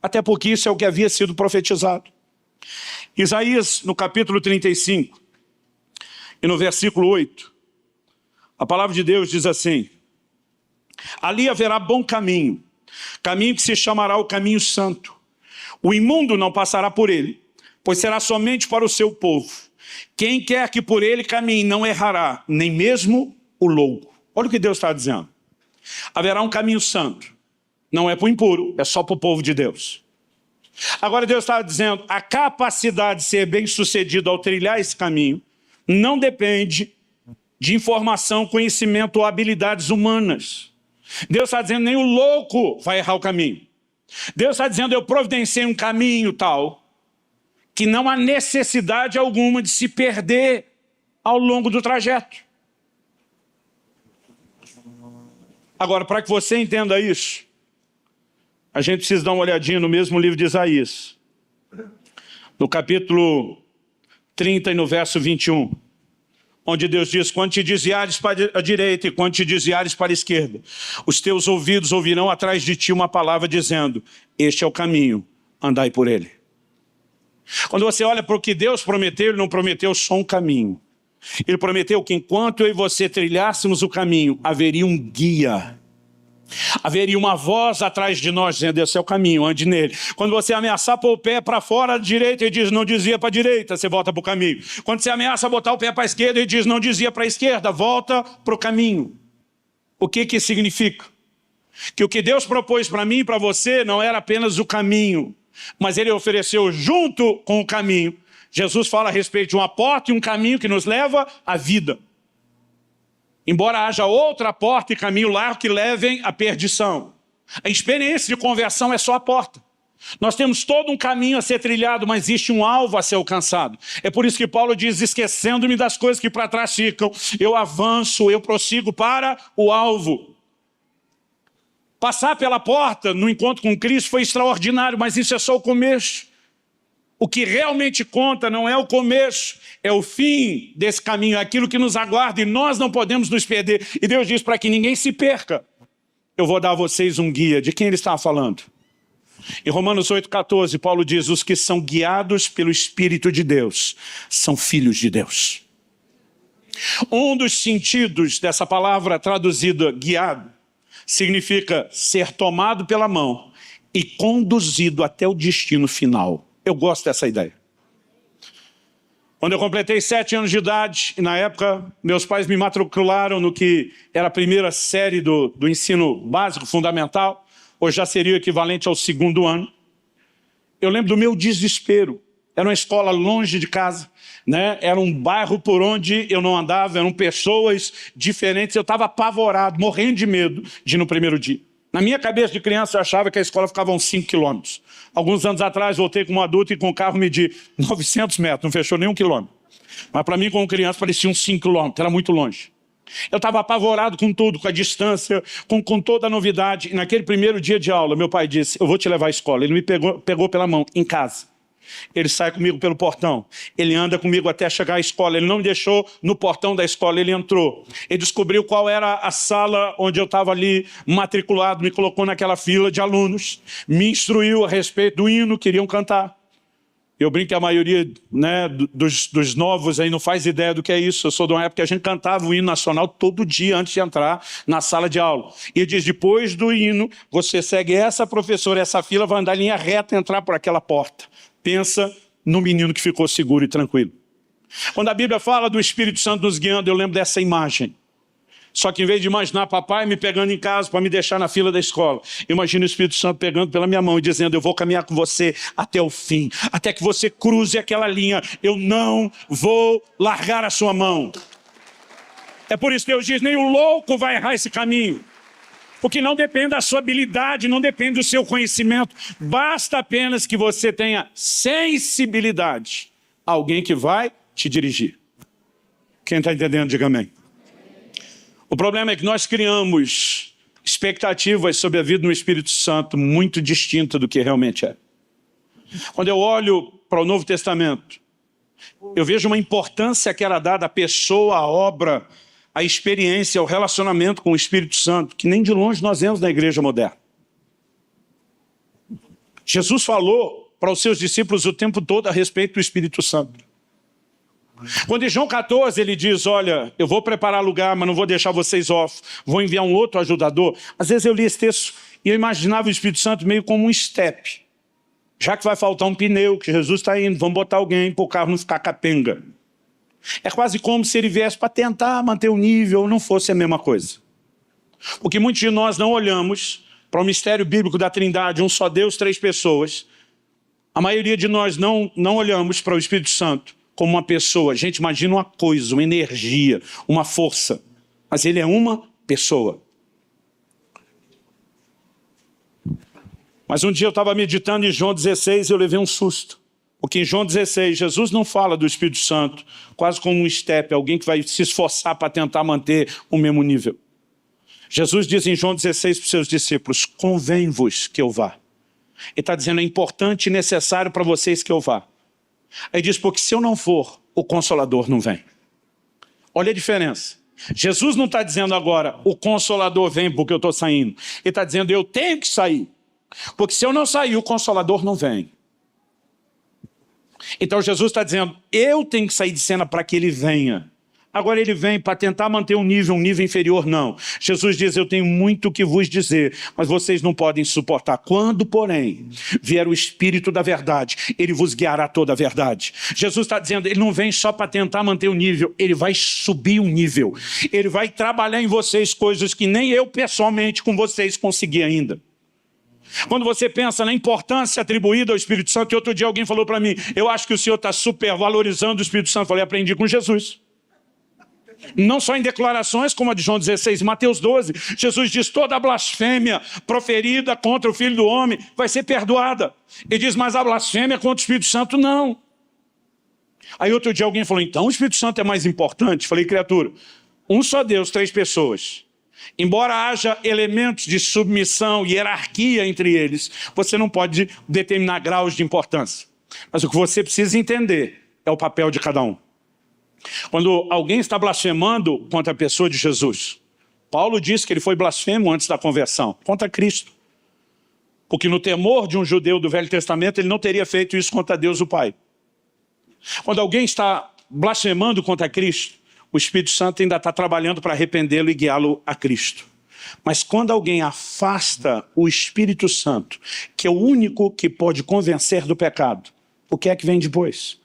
A: Até porque isso é o que havia sido profetizado. Isaías, no capítulo 35, e no versículo 8, a palavra de Deus diz assim: ali haverá bom caminho, caminho que se chamará o caminho santo. O imundo não passará por ele, pois será somente para o seu povo. Quem quer que por ele caminhe não errará, nem mesmo o louco. Olha o que Deus está dizendo. Haverá um caminho santo. Não é para o impuro, é só para o povo de Deus. Agora Deus estava dizendo, a capacidade de ser bem-sucedido ao trilhar esse caminho não depende de informação, conhecimento ou habilidades humanas. Deus está dizendo, nem o louco vai errar o caminho. Deus está dizendo, eu providenciei um caminho tal que não há necessidade alguma de se perder ao longo do trajeto. Agora, para que você entenda isso, a gente precisa dar uma olhadinha no mesmo livro de Isaías, no capítulo 30 e no verso 21, onde Deus diz, quando te desviares para a direita e quando te desviares para a esquerda, os teus ouvidos ouvirão atrás de ti uma palavra dizendo, este é o caminho, andai por ele. Quando você olha para o que Deus prometeu, Ele não prometeu só um caminho. Ele prometeu que enquanto eu e você trilhássemos o caminho, haveria um guia. Haveria uma voz atrás de nós dizendo, esse é o caminho, ande nele. Quando você ameaçar pôr o pé para fora da direita, ele diz, não desvia para a direita, você volta para o caminho. Quando você ameaça botar o pé para a esquerda, ele diz, não desvia para a esquerda, volta para o caminho. O que isso significa? Que o que Deus propôs para mim e para você não era apenas o caminho, mas Ele ofereceu junto com o caminho. Jesus fala a respeito de uma porta e um caminho que nos leva à vida. Embora haja outra porta e caminho largo que levem à perdição. A experiência de conversão é só a porta. Nós temos todo um caminho a ser trilhado, mas existe um alvo a ser alcançado. É por isso que Paulo diz, esquecendo-me das coisas que para trás ficam, eu avanço, eu prossigo para o alvo. Passar pela porta no encontro com Cristo foi extraordinário, mas isso é só o começo. O que realmente conta não é o começo, é o fim desse caminho, é aquilo que nos aguarda e nós não podemos nos perder. E Deus diz para que ninguém se perca, eu vou dar a vocês um guia. De quem Ele estava falando? Em Romanos 8,14, Paulo diz, os que são guiados pelo Espírito de Deus são filhos de Deus. Um dos sentidos dessa palavra traduzida guiado significa ser tomado pela mão e conduzido até o destino final. Eu gosto dessa ideia. Quando eu completei 7 anos de idade, e na época meus pais me matricularam no que era a primeira série do ensino básico fundamental, hoje já seria o equivalente ao 2º ano, eu lembro do meu desespero. Era uma escola longe de casa, né? Era um bairro por onde eu não andava, eram pessoas diferentes, eu estava apavorado, morrendo de medo de ir no primeiro dia. Na minha cabeça de criança eu achava que a escola ficava a uns 5 quilômetros. Alguns anos atrás voltei como adulto e com o carro medi 900 metros, não fechou nem 1 quilômetro. Mas para mim como criança parecia uns 5 quilômetros, era muito longe. Eu estava apavorado com tudo, com a distância, com toda a novidade. E naquele primeiro dia de aula, meu pai disse, eu vou te levar à escola. Ele me pegou pela mão, em casa. Ele sai comigo pelo portão, ele anda comigo até chegar à escola, ele não me deixou no portão da escola, ele entrou. Ele descobriu qual era a sala onde eu estava ali matriculado, me colocou naquela fila de alunos, me instruiu a respeito do hino que iriam cantar. Eu brinco que a maioria, né, dos novos aí não faz ideia do que é isso. Eu sou de uma época que a gente cantava o hino nacional todo dia antes de entrar na sala de aula. E ele diz, depois do hino, você segue essa professora, essa fila, vai andar em linha reta e entrar por aquela porta. Pensa no menino que ficou seguro e tranquilo. Quando a Bíblia fala do Espírito Santo nos guiando, eu lembro dessa imagem. Só que em vez de imaginar papai me pegando em casa para me deixar na fila da escola, imagino o Espírito Santo pegando pela minha mão e dizendo, eu vou caminhar com você até o fim, até que você cruze aquela linha, eu não vou largar a sua mão. É por isso que Deus diz, nem o louco vai errar esse caminho. Porque não depende da sua habilidade, não depende do seu conhecimento. Basta apenas que você tenha sensibilidade. Alguém que vai te dirigir. Quem está entendendo, diga amém. O problema é que nós criamos expectativas sobre a vida no Espírito Santo muito distinta do que realmente é. Quando eu olho para o Novo Testamento, eu vejo uma importância que era dada à pessoa, à obra, a experiência, o relacionamento com o Espírito Santo, que nem de longe nós vemos na igreja moderna. Jesus falou para os seus discípulos o tempo todo a respeito do Espírito Santo. Quando em João 14 ele diz, olha, eu vou preparar lugar, mas não vou deixar vocês órfãos, vou enviar um outro ajudador. Às vezes eu li esse texto e eu imaginava o Espírito Santo meio como um estepe. Já que vai faltar um pneu, que Jesus está indo, vamos botar alguém para o carro não ficar capenga. É quase como se ele viesse para tentar manter o nível, não fosse a mesma coisa. Porque muitos de nós não olhamos para o mistério bíblico da Trindade, um só Deus, 3 pessoas, A maioria de nós não olhamos para o Espírito Santo como uma pessoa. A gente imagina uma coisa, uma energia, uma força. Mas ele é uma pessoa. Mas um dia eu estava meditando em João 16 e eu levei um susto. Porque em João 16, Jesus não fala do Espírito Santo quase como um estepe, alguém que vai se esforçar para tentar manter o mesmo nível. Jesus diz em João 16 para os seus discípulos, convém-vos que eu vá. Ele está dizendo, é importante e necessário para vocês que eu vá. Aí diz, porque se eu não for, o Consolador não vem. Olha a diferença. Jesus não está dizendo agora, o Consolador vem porque eu estou saindo. Ele está dizendo, eu tenho que sair. Porque se eu não sair, o Consolador não vem. Então Jesus está dizendo, eu tenho que sair de cena para que ele venha. Agora ele vem para tentar manter um nível inferior, não. Jesus diz, eu tenho muito o que vos dizer, mas vocês não podem suportar. Quando, porém, vier o Espírito da verdade, ele vos guiará toda a verdade. Jesus está dizendo, ele não vem só para tentar manter o nível, ele vai subir um nível. Ele vai trabalhar em vocês coisas que nem eu pessoalmente com vocês consegui ainda. Quando você pensa na importância atribuída ao Espírito Santo, e outro dia alguém falou para mim, eu acho que o senhor está supervalorizando o Espírito Santo. Eu falei, aprendi com Jesus. Não só em declarações como a de João 16, Mateus 12, Jesus diz, toda blasfêmia proferida contra o Filho do Homem vai ser perdoada. Ele diz, mas a blasfêmia contra o Espírito Santo não. Aí outro dia alguém falou, então o Espírito Santo é mais importante? Eu falei, criatura, um só Deus, 3 pessoas. Embora haja elementos de submissão e hierarquia entre eles, você não pode determinar graus de importância. Mas o que você precisa entender é o papel de cada um. Quando alguém está blasfemando contra a pessoa de Jesus, Paulo diz que ele foi blasfemo antes da conversão, contra Cristo. Porque no temor de um judeu do Velho Testamento, ele não teria feito isso contra Deus o Pai. Quando alguém está blasfemando contra Cristo, o Espírito Santo ainda está trabalhando para arrependê-lo e guiá-lo a Cristo. Mas quando alguém afasta o Espírito Santo, que é o único que pode convencer do pecado, o que é que vem depois?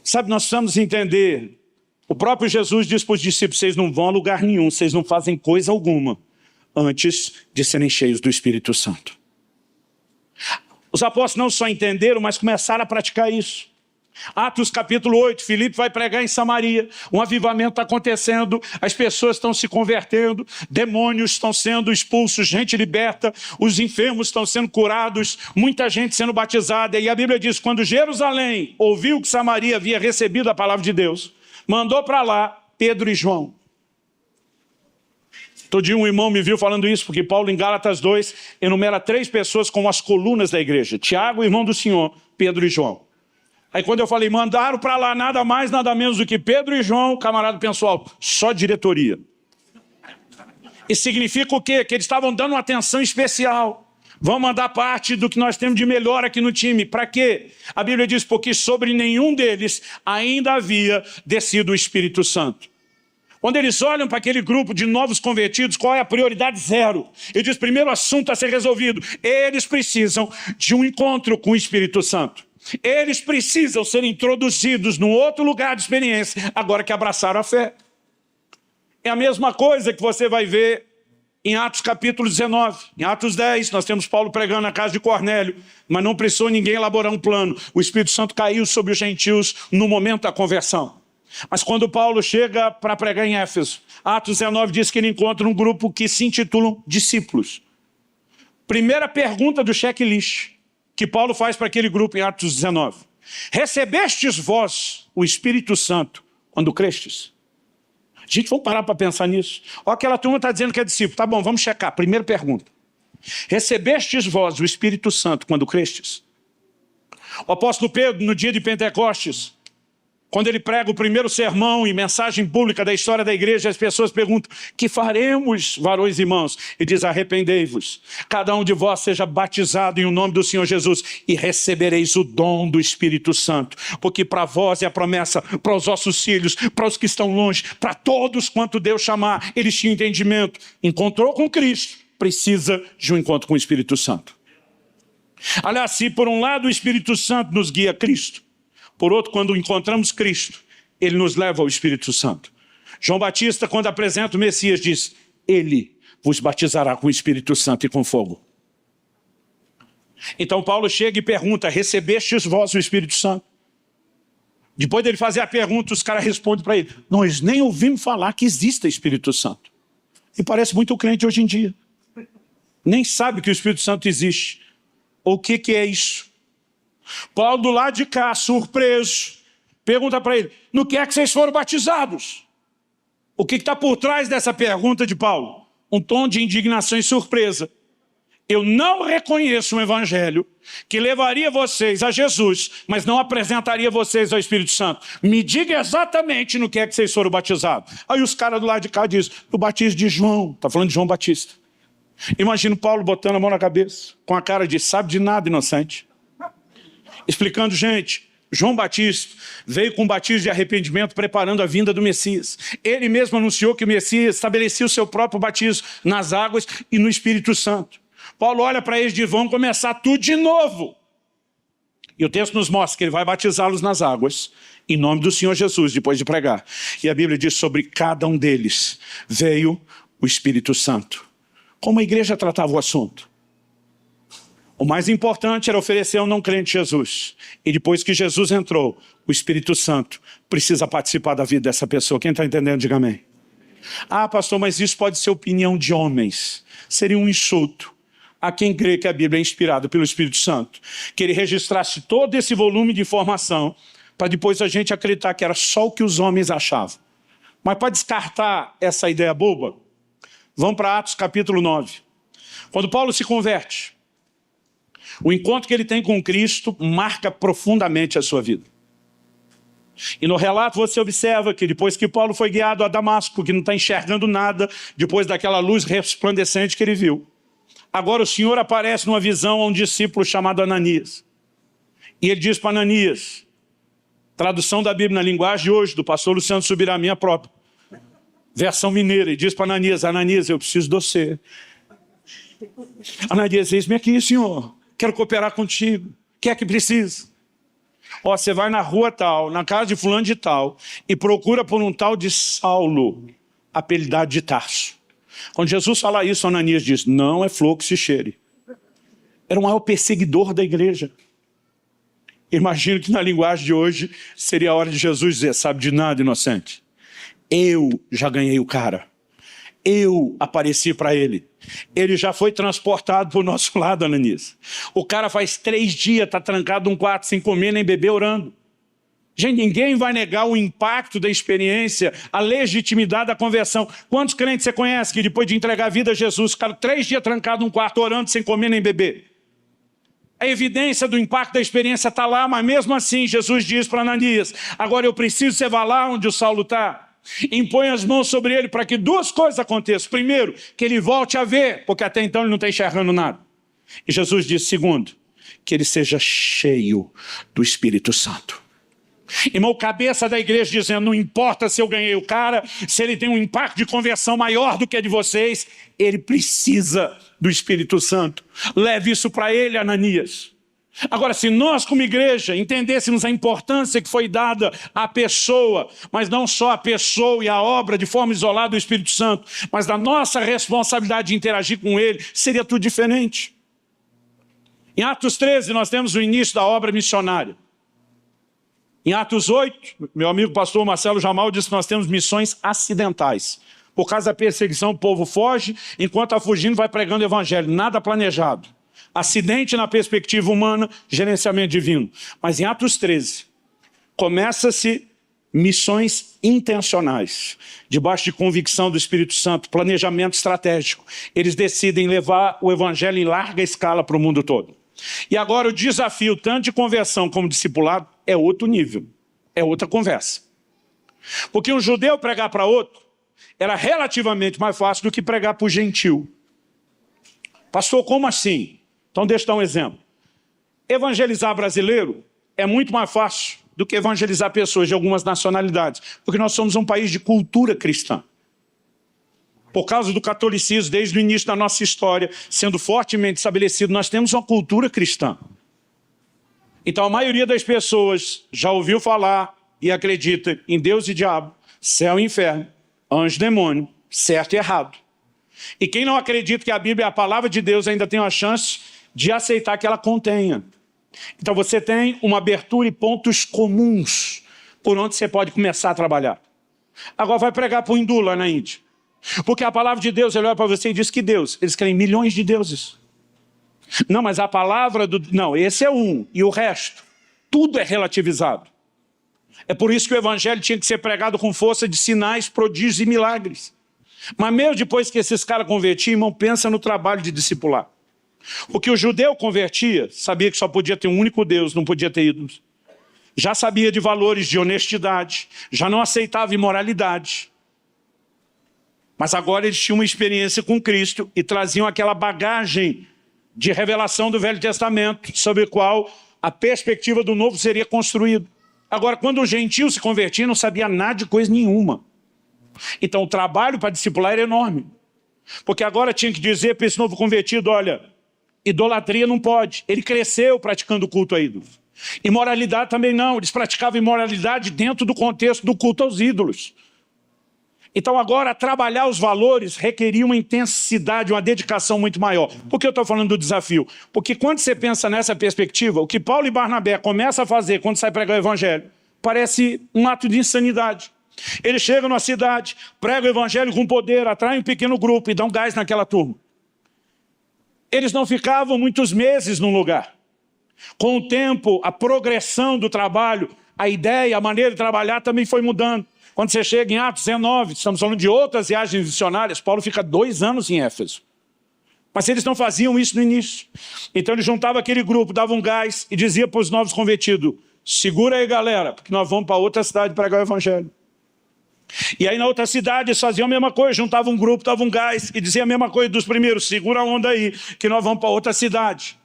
A: Sabe, nós precisamos entender, o próprio Jesus diz para os discípulos, vocês não vão a lugar nenhum, vocês não fazem coisa alguma, antes de serem cheios do Espírito Santo. Os apóstolos não só entenderam, mas começaram a praticar isso. Atos capítulo 8, Filipe vai pregar em Samaria, um avivamento está acontecendo, as pessoas estão se convertendo, demônios estão sendo expulsos, gente liberta, os enfermos estão sendo curados, muita gente sendo batizada, e a Bíblia diz, quando Jerusalém ouviu que Samaria havia recebido a palavra de Deus, mandou para lá Pedro e João. Todo dia um irmão me viu falando isso, porque Paulo em Gálatas 2 enumera 3 pessoas como as colunas da igreja, Tiago, irmão do Senhor, Pedro e João. Aí quando eu falei, mandaram para lá nada mais, nada menos do que Pedro e João, o camarada pensou alto, só diretoria. Isso significa o quê? Que eles estavam dando uma atenção especial. Vamos mandar parte do que nós temos de melhor aqui no time. Para quê? A Bíblia diz, porque sobre nenhum deles ainda havia descido o Espírito Santo. Quando eles olham para aquele grupo de novos convertidos, qual é a prioridade? 0. Ele diz, primeiro assunto a ser resolvido. Eles precisam de um encontro com o Espírito Santo. Eles precisam ser introduzidos num outro lugar de experiência, agora que abraçaram a fé. É a mesma coisa que você vai ver em Atos capítulo 19. Em Atos 10, nós temos Paulo pregando na casa de Cornélio, mas não precisou ninguém elaborar um plano. O Espírito Santo caiu sobre os gentios no momento da conversão. Mas quando Paulo chega para pregar em Éfeso, Atos 19 diz que ele encontra um grupo que se intitulam discípulos. Primeira pergunta do checklist que Paulo faz para aquele grupo em Atos 19. Recebestes vós o Espírito Santo quando crestes? Gente, vamos parar para pensar nisso. Olha, aquela turma está dizendo que é discípulo. Tá bom, vamos checar. Primeira pergunta. Recebestes vós o Espírito Santo quando crestes? O apóstolo Pedro, no dia de Pentecostes, quando ele prega o primeiro sermão e mensagem pública da história da igreja, as pessoas perguntam, que faremos, varões e irmãos? E diz, arrependei-vos, cada um de vós seja batizado em o nome do Senhor Jesus e recebereis o dom do Espírito Santo, porque para vós é a promessa, para os vossos filhos, para os que estão longe, para todos quanto Deus chamar. Eles tinham entendimento, encontrou com Cristo, precisa de um encontro com o Espírito Santo. Aliás, se por um lado o Espírito Santo nos guia a Cristo, por outro, quando encontramos Cristo, ele nos leva ao Espírito Santo. João Batista, quando apresenta o Messias, diz, ele vos batizará com o Espírito Santo e com fogo. Então Paulo chega e pergunta, recebestes vós o Espírito Santo? Depois dele fazer a pergunta, os caras respondem para ele, nós nem ouvimos falar que exista Espírito Santo. E parece muito o crente hoje em dia. Nem sabe que o Espírito Santo existe. O que é isso? Paulo do lado de cá, surpreso, pergunta para ele, no que é que vocês foram batizados? O que está por trás dessa pergunta de Paulo? Um tom de indignação e surpresa. Eu não reconheço um evangelho que levaria vocês a Jesus, mas não apresentaria vocês ao Espírito Santo. Me diga exatamente no que é que vocês foram batizados. Aí os caras do lado de cá dizem, o batismo de João. Está falando de João Batista. Imagina o Paulo botando a mão na cabeça, com a cara de sabe de nada, inocente. Explicando, gente, João Batista veio com um batismo de arrependimento preparando a vinda do Messias. Ele mesmo anunciou que o Messias estabelecia o seu próprio batismo nas águas e no Espírito Santo. Paulo olha para eles e diz, vão começar tudo de novo. E o texto nos mostra que ele vai batizá-los nas águas, em nome do Senhor Jesus, depois de pregar. E a Bíblia diz, sobre cada um deles veio o Espírito Santo. Como a igreja tratava o assunto? O mais importante era oferecer ao não crente Jesus. E depois que Jesus entrou, o Espírito Santo precisa participar da vida dessa pessoa. Quem está entendendo, diga amém. Ah, pastor, mas isso pode ser opinião de homens. Seria um insulto a quem crê que a Bíblia é inspirada pelo Espírito Santo. Que ele registrasse todo esse volume de informação para depois a gente acreditar que era só o que os homens achavam. Mas para descartar essa ideia boba, vamos para Atos capítulo 9. Quando Paulo se converte, o encontro que ele tem com Cristo marca profundamente a sua vida. E no relato você observa que depois que Paulo foi guiado a Damasco, que não está enxergando nada, depois daquela luz resplandecente que ele viu, agora o Senhor aparece numa visão a um discípulo chamado Ananias. E ele diz para Ananias, tradução da Bíblia na linguagem de hoje, do pastor Luciano Subirá, a minha própria, versão mineira, e diz para Ananias, Ananias, eu preciso de você. Ananias, eis-me aqui, Senhor, quero cooperar contigo, o que é que precisa? Ó, você vai na rua tal, na casa de fulano de tal, e procura por um tal de Saulo, apelidado de Tarso. Quando Jesus fala isso, Ananias diz, não é flor que se cheire. Era o maior perseguidor da igreja. Imagino que na linguagem de hoje seria a hora de Jesus dizer, sabe de nada, inocente. Eu já ganhei o cara. Eu apareci para ele. Ele já foi transportado para o nosso lado, Ananias. O cara faz 3 dias, está trancado num quarto sem comer nem beber, orando. Gente, ninguém vai negar o impacto da experiência, a legitimidade da conversão. Quantos crentes você conhece que depois de entregar a vida a Jesus, ficaram 3 dias trancados num quarto orando sem comer nem beber? A evidência do impacto da experiência está lá, mas mesmo assim Jesus diz para Ananias, agora eu preciso que você vá lá onde o Saulo está. Impõe as mãos sobre ele para que 2 coisas aconteçam. Primeiro, que ele volte a ver, porque até então ele não está enxergando nada. E Jesus diz, segundo, que ele seja cheio do Espírito Santo. Irmão, cabeça da igreja dizendo, não importa se eu ganhei o cara, se ele tem um impacto de conversão maior do que a de vocês, ele precisa do Espírito Santo. Leve isso para ele, Ananias. Agora, se nós como igreja entendêssemos a importância que foi dada à pessoa, mas não só à pessoa e à obra de forma isolada do Espírito Santo, mas da nossa responsabilidade de interagir com ele, seria tudo diferente. Em Atos 13 nós temos o início da obra missionária. Em Atos 8, meu amigo pastor Marcelo Jamal disse que nós temos missões acidentais. Por causa da perseguição, o povo foge, enquanto está fugindo vai pregando o evangelho, nada planejado. Acidente na perspectiva humana, gerenciamento divino. Mas em Atos 13, começa-se missões intencionais, debaixo de convicção do Espírito Santo, planejamento estratégico. Eles decidem levar o evangelho em larga escala para o mundo todo. E agora o desafio, tanto de conversão como discipulado, é outro nível, é outra conversa. Porque um judeu pregar para outro era relativamente mais fácil do que pregar para o gentil. Pastor, como assim? Então deixa eu dar um exemplo. Evangelizar brasileiro é muito mais fácil do que evangelizar pessoas de algumas nacionalidades, porque nós somos um país de cultura cristã. Por causa do catolicismo, desde o início da nossa história, sendo fortemente estabelecido, nós temos uma cultura cristã. Então a maioria das pessoas já ouviu falar e acredita em Deus e diabo, céu e inferno, anjo e demônio, certo e errado. E quem não acredita que a Bíblia é a palavra de Deus ainda tem uma chance de aceitar que ela contenha. Então você tem uma abertura e pontos comuns por onde você pode começar a trabalhar. Agora vai pregar para o hindu lá na Índia. Porque a palavra de Deus, ele olha para você e diz que Deus, eles querem milhões de deuses. Não, mas a palavra do... Não, esse é um, e o resto, tudo é relativizado. É por isso que o evangelho tinha que ser pregado com força de sinais, prodígios e milagres. Mas mesmo depois que esses caras convertiam, irmão, pensa no trabalho de discipular. Porque o judeu convertia, sabia que só podia ter um único Deus, não podia ter ídolos. Já sabia de valores de honestidade, já não aceitava imoralidade. Mas agora eles tinham uma experiência com Cristo e traziam aquela bagagem de revelação do Velho Testamento, sobre a qual a perspectiva do novo seria construída. Agora, quando o gentio se convertia, não sabia nada de coisa nenhuma. Então o trabalho para discipular era enorme. Porque agora tinha que dizer para esse novo convertido, olha, idolatria não pode. Ele cresceu praticando culto a ídolos. Imoralidade também não. Eles praticavam imoralidade dentro do contexto do culto aos ídolos. Então agora trabalhar os valores requeria uma intensidade, uma dedicação muito maior. Por que eu estou falando do desafio? Porque quando você pensa nessa perspectiva, o que Paulo e Barnabé começam a fazer quando sai pregar o evangelho, parece um ato de insanidade. Eles chegam na cidade, pregam o evangelho com poder, atraem um pequeno grupo e dão gás naquela turma. Eles não ficavam muitos meses num lugar. Com o tempo, a progressão do trabalho, a ideia, a maneira de trabalhar também foi mudando. Quando você chega em Atos 19, estamos falando de outras viagens missionárias, Paulo fica 2 anos em Éfeso. Mas eles não faziam isso no início. Então ele juntava aquele grupo, dava um gás e dizia para os novos convertidos, segura aí galera, porque nós vamos para outra cidade pregar o evangelho. E aí na outra cidade eles faziam a mesma coisa, juntavam um grupo, davam um gás e diziam a mesma coisa dos primeiros, segura a onda aí, que nós vamos para outra cidade.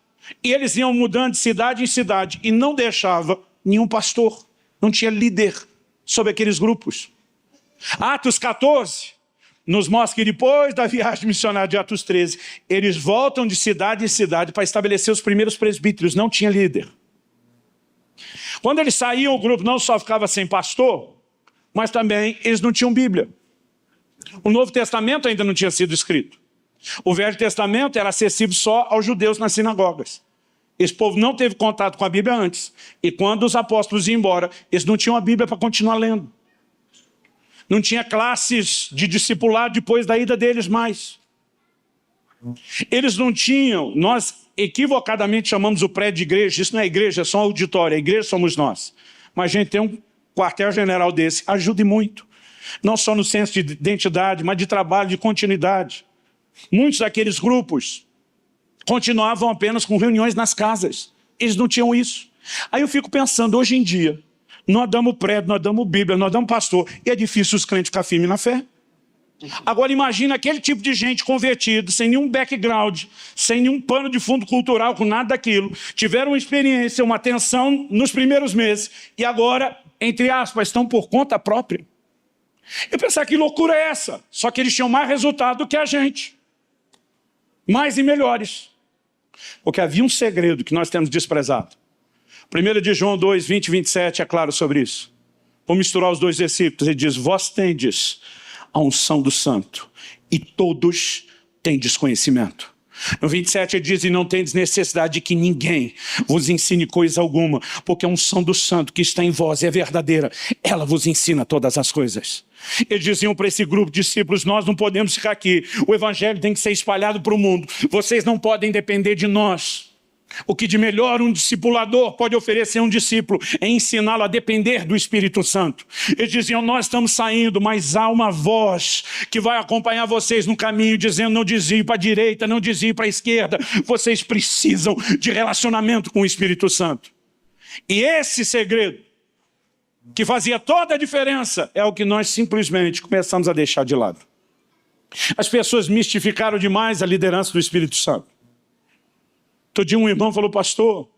A: E eles iam mudando de cidade em cidade e não deixava nenhum pastor, não tinha líder sobre aqueles grupos. Atos 14 nos mostra que depois da viagem missionária de Atos 13, eles voltam de cidade em cidade para estabelecer os primeiros presbíteros, não tinha líder. Quando eles saíam, o grupo não só ficava sem pastor, mas também eles não tinham Bíblia. O Novo Testamento ainda não tinha sido escrito. O Velho Testamento era acessível só aos judeus nas sinagogas. Esse povo não teve contato com a Bíblia antes. E quando os apóstolos iam embora, eles não tinham a Bíblia para continuar lendo. Não tinha classes de discipulado depois da ida deles mais. Eles não tinham, nós equivocadamente chamamos o prédio de igreja, isso não é igreja, é só um auditório, a igreja somos nós. Mas a gente tem um quartel-general desse, ajude muito. Não só no senso de identidade, mas de trabalho, de continuidade. Muitos daqueles grupos continuavam apenas com reuniões nas casas. Eles não tinham isso. Aí eu fico pensando, hoje em dia, nós damos prédio, nós damos Bíblia, nós damos pastor, e é difícil os crentes ficar firmes na fé. Agora imagina aquele tipo de gente convertido, sem nenhum background, sem nenhum pano de fundo cultural, com nada daquilo, tiveram uma experiência, uma atenção nos primeiros meses, e agora, entre aspas, estão por conta própria. Eu pensava, que loucura é essa? Só que eles tinham mais resultado do que a gente. Mais e melhores. Porque havia um segredo que nós temos desprezado. 1 de João 2, 20 e 27 é claro sobre isso. Vou misturar os dois versículos. Ele diz, vós tendes a unção do santo, e todos têm desconhecimento. No 27 ele diz, e não tendes necessidade de que ninguém vos ensine coisa alguma, porque a unção do santo que está em vós é verdadeira, ela vos ensina todas as coisas. Eles diziam para esse grupo de discípulos, nós não podemos ficar aqui, o evangelho tem que ser espalhado para o mundo, vocês não podem depender de nós. O que de melhor um discipulador pode oferecer a um discípulo é ensiná-lo a depender do Espírito Santo. Eles diziam, nós estamos saindo, mas há uma voz que vai acompanhar vocês no caminho, dizendo, não desvie para a direita, não desvie para a esquerda. Vocês precisam de relacionamento com o Espírito Santo. E esse segredo, que fazia toda a diferença, é o que nós simplesmente começamos a deixar de lado. As pessoas mistificaram demais a liderança do Espírito Santo. Outro dia um irmão falou, pastor,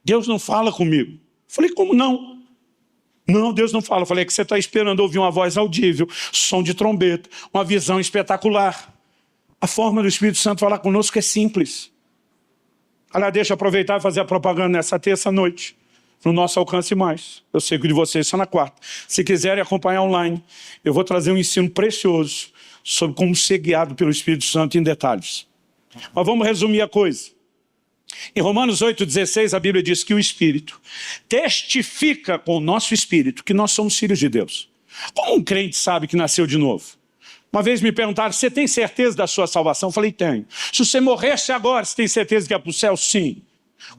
A: Deus não fala comigo. Eu falei, como não? Não, Deus não fala. Eu falei, é que você está esperando ouvir uma voz audível, som de trombeta, uma visão espetacular. A forma do Espírito Santo falar conosco é simples. Aliás, deixa eu aproveitar e fazer a propaganda nessa terça-noite. No nosso alcance mais. Eu sei que de vocês só na quarta. Se quiserem acompanhar online, eu vou trazer um ensino precioso sobre como ser guiado pelo Espírito Santo em detalhes. Mas vamos resumir a coisa. Em Romanos 8,16 a Bíblia diz que o Espírito testifica com o nosso Espírito que nós somos filhos de Deus. Como um crente sabe que nasceu de novo? Uma vez me perguntaram, você tem certeza da sua salvação? Eu falei, tenho. Se você morresse agora, você tem certeza que é para o céu? Sim.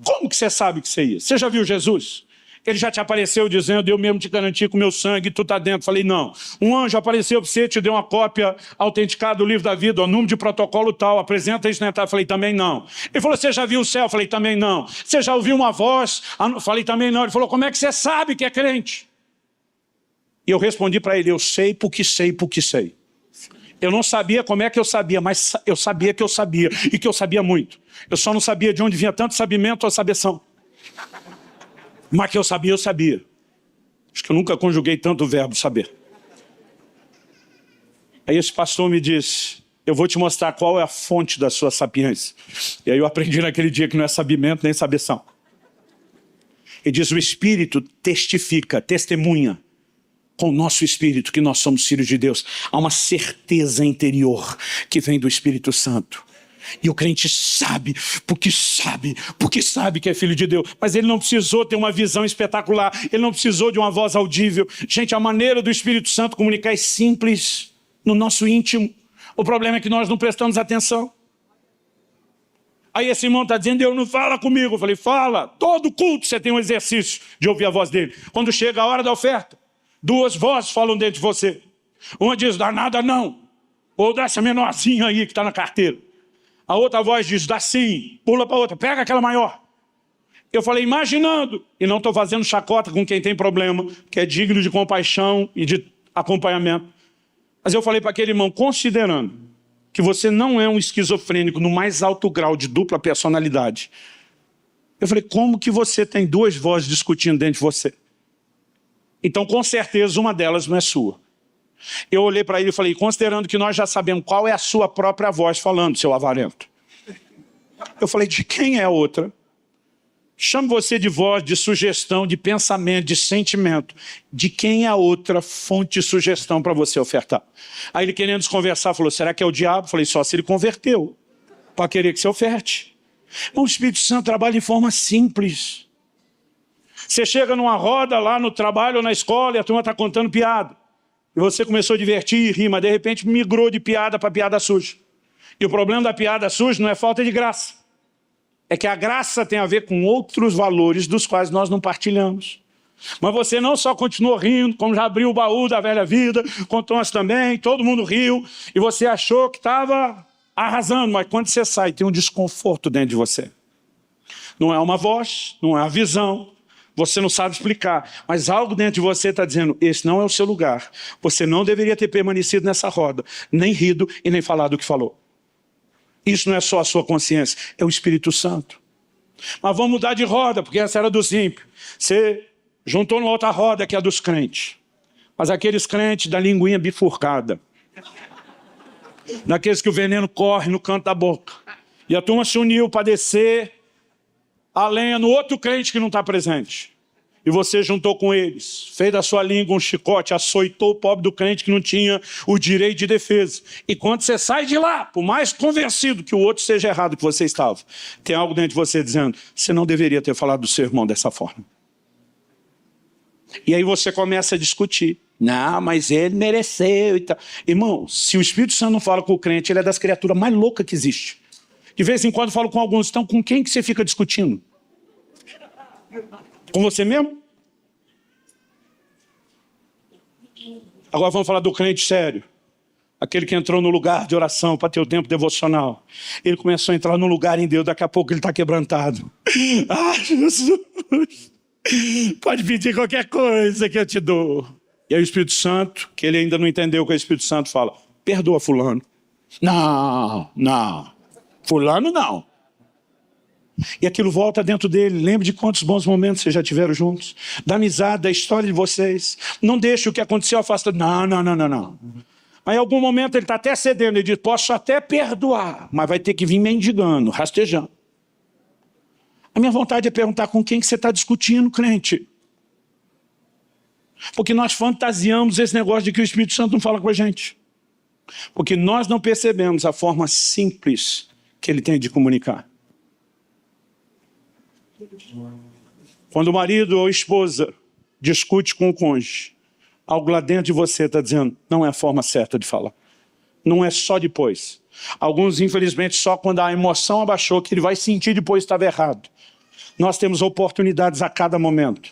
A: Como que você sabe que você ia? Você já viu Jesus? Ele já te apareceu dizendo, eu mesmo te garanti com o meu sangue, tu está dentro. Falei, não. Um anjo apareceu para você, te deu uma cópia autenticada do livro da vida, o número de protocolo tal, apresenta isso na entrada. Falei, também não. Ele falou, você já viu o céu? Falei, também não. Você já ouviu uma voz? Falei, também não. Ele falou, como é que você sabe que é crente? E eu respondi para ele, eu sei porque sei porque sei. Eu não sabia como é que eu sabia, mas eu sabia que eu sabia, e que eu sabia muito. Eu só não sabia de onde vinha tanto sabimento ou sabeção. Mas que eu sabia, eu sabia. Acho que eu nunca conjuguei tanto o verbo saber. Aí esse pastor me disse, eu vou te mostrar qual é a fonte da sua sapiência. E aí eu aprendi naquele dia que não é sabimento nem sabeção. Ele diz, o Espírito testifica, testemunha com o nosso Espírito que nós somos filhos de Deus. Há uma certeza interior que vem do Espírito Santo. E o crente sabe que é filho de Deus. Mas ele não precisou ter uma visão espetacular, ele não precisou de uma voz audível. Gente, a maneira do Espírito Santo comunicar é simples no nosso íntimo. O problema é que nós não prestamos atenção. Aí esse irmão está dizendo, Deus não fala comigo. Eu falei, fala, todo culto você tem um exercício de ouvir a voz dele. Quando chega a hora da oferta, duas vozes falam dentro de você. Uma diz, dá nada não. Ou dá essa menorzinha aí que está na carteira. A outra voz diz, dá sim, pula para outra, pega aquela maior. Eu falei, imaginando, e não estou fazendo chacota com quem tem problema, que é digno de compaixão e de acompanhamento. Mas eu falei para aquele irmão, considerando que você não é um esquizofrênico no mais alto grau de dupla personalidade, eu falei, como que você tem duas vozes discutindo dentro de você? Então, com certeza, uma delas não é sua. Eu olhei para ele e falei, considerando que nós já sabemos qual é a sua própria voz falando, seu avarento. Eu falei, de quem é a outra? Chamo você de voz, de sugestão, de pensamento, de sentimento. De quem é a outra fonte de sugestão para você ofertar? Aí ele querendo se conversar, falou, será que é o diabo? Eu falei, só se ele converteu, para querer que você oferte. Mas o Espírito Santo trabalha de forma simples. Você chega numa roda lá no trabalho ou na escola e a turma está contando piada. E você começou a divertir e rir, mas de repente migrou de piada para piada suja. E o problema da piada suja não é falta de graça. É que a graça tem a ver com outros valores dos quais nós não partilhamos. Mas você não só continuou rindo, como já abriu o baú da velha vida, contou nós também, todo mundo riu, e você achou que estava arrasando, mas quando você sai tem um desconforto dentro de você. Não é uma voz, não é uma visão, você não sabe explicar, mas algo dentro de você está dizendo, esse não é o seu lugar. Você não deveria ter permanecido nessa roda, nem rido e nem falado o que falou. Isso não é só a sua consciência, é o Espírito Santo. Mas vamos mudar de roda, porque essa era dos ímpios. Você juntou numa outra roda que é a dos crentes. Mas aqueles crentes da linguinha bifurcada. Daqueles que o veneno corre no canto da boca. E a turma se uniu para descer a lenha no outro crente que não está presente. E você juntou com eles, fez da sua língua um chicote, açoitou o pobre do crente que não tinha o direito de defesa. E quando você sai de lá, por mais convencido que o outro seja errado que você estava, tem algo dentro de você dizendo, você não deveria ter falado do seu irmão dessa forma. E aí você começa a discutir. Não, mas ele mereceu e tal. Irmão, se o Espírito Santo não fala com o crente, ele é das criaturas mais loucas que existe. De vez em quando eu falo com alguns, então com quem que você fica discutindo? Com você mesmo? Agora vamos falar do crente sério. Aquele que entrou no lugar de oração para ter o tempo devocional. Ele começou a entrar no lugar em Deus, daqui a pouco ele está quebrantado. Ah, Jesus! Pode pedir qualquer coisa que eu te dou. E aí o Espírito Santo, que ele ainda não entendeu o que o Espírito Santo fala, perdoa fulano. Não. Fulano não. E aquilo volta dentro dele. Lembre de quantos bons momentos vocês já tiveram juntos. Da amizade, da história de vocês. Não deixe o que aconteceu afastar. Não. Mas em algum momento ele está até cedendo. Ele diz, posso até perdoar, mas vai ter que vir mendigando, rastejando. A minha vontade é perguntar com quem que você está discutindo, crente. Porque nós fantasiamos esse negócio de que o Espírito Santo não fala com a gente. Porque nós não percebemos a forma simples que ele tem de comunicar. Quando o marido ou a esposa discute com o cônjuge, algo lá dentro de você está dizendo, não é a forma certa de falar. Não é só depois. Alguns, infelizmente, só quando a emoção abaixou, que ele vai sentir depois que estava errado. Nós temos oportunidades a cada momento.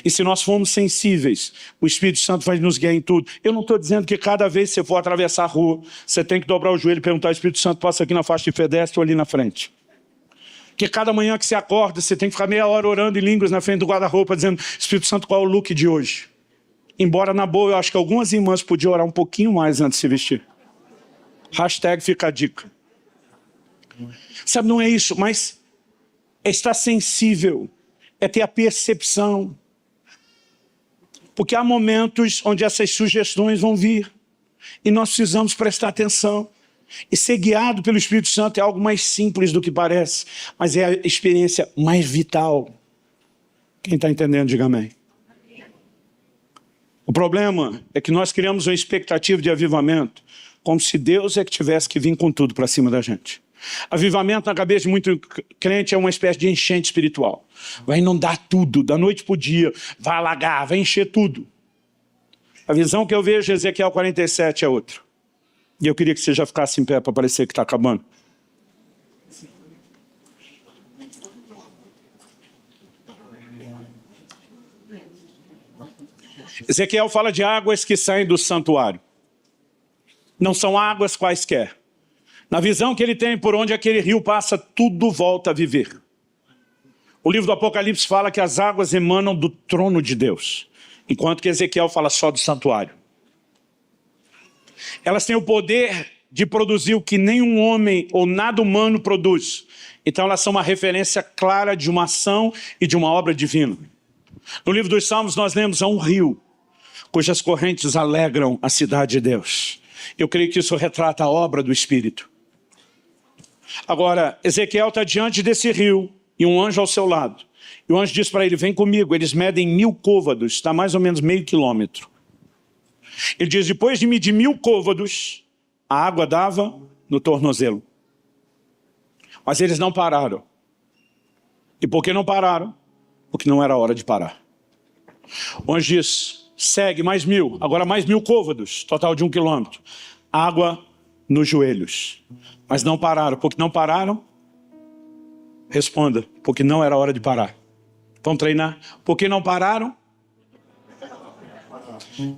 A: E se nós formos sensíveis, o Espírito Santo vai nos guiar em tudo. Eu não estou dizendo que cada vez que você for atravessar a rua, você tem que dobrar o joelho e perguntar ao Espírito Santo, passa aqui na faixa de pedestre ou ali na frente. Que cada manhã que você acorda, você tem que ficar meia hora orando em línguas na frente do guarda-roupa, dizendo, Espírito Santo, qual é o look de hoje? Embora, na boa, eu acho que algumas irmãs podiam orar um pouquinho mais antes de se vestir. Hashtag fica a dica. Sabe, não é isso, mas é estar sensível, é ter a percepção. Porque há momentos onde essas sugestões vão vir. E nós precisamos prestar atenção. E ser guiado pelo Espírito Santo é algo mais simples do que parece, mas é a experiência mais vital. Quem está entendendo, diga amém. O problema é que nós criamos uma expectativa de avivamento, como se Deus é que tivesse que vir com tudo para cima da gente. Avivamento na cabeça de muito crente é uma espécie de enchente espiritual. Vai inundar tudo, da noite para o dia, vai alagar, vai encher tudo. A visão que eu vejo em Ezequiel 47 é outra. E eu queria que você já ficasse em pé para parecer que está acabando. Ezequiel fala de águas que saem do santuário. Não são águas quaisquer. Na visão que ele tem por onde aquele rio passa, tudo volta a viver. O livro do Apocalipse fala que as águas emanam do trono de Deus, enquanto que Ezequiel fala só do santuário. Elas têm o poder de produzir o que nenhum homem ou nada humano produz. Então elas são uma referência clara de uma ação e de uma obra divina. No livro dos Salmos nós lemos a um rio, cujas correntes alegram a cidade de Deus. Eu creio que isso retrata a obra do Espírito. Agora, Ezequiel está diante desse rio e um anjo ao seu lado. E o anjo diz para ele, vem comigo, eles medem 1000 côvados, está mais ou menos meio quilômetro. Ele diz, depois de medir 1000 côvados, a água dava no tornozelo. Mas eles não pararam. E por que não pararam? Porque não era hora de parar. O anjo diz, segue mais 1000, agora mais 1000 côvados, total de 1 quilômetro. Água nos joelhos. Mas não pararam. Por que não pararam? Responda, porque não era hora de parar. Vamos treinar? Por que não pararam?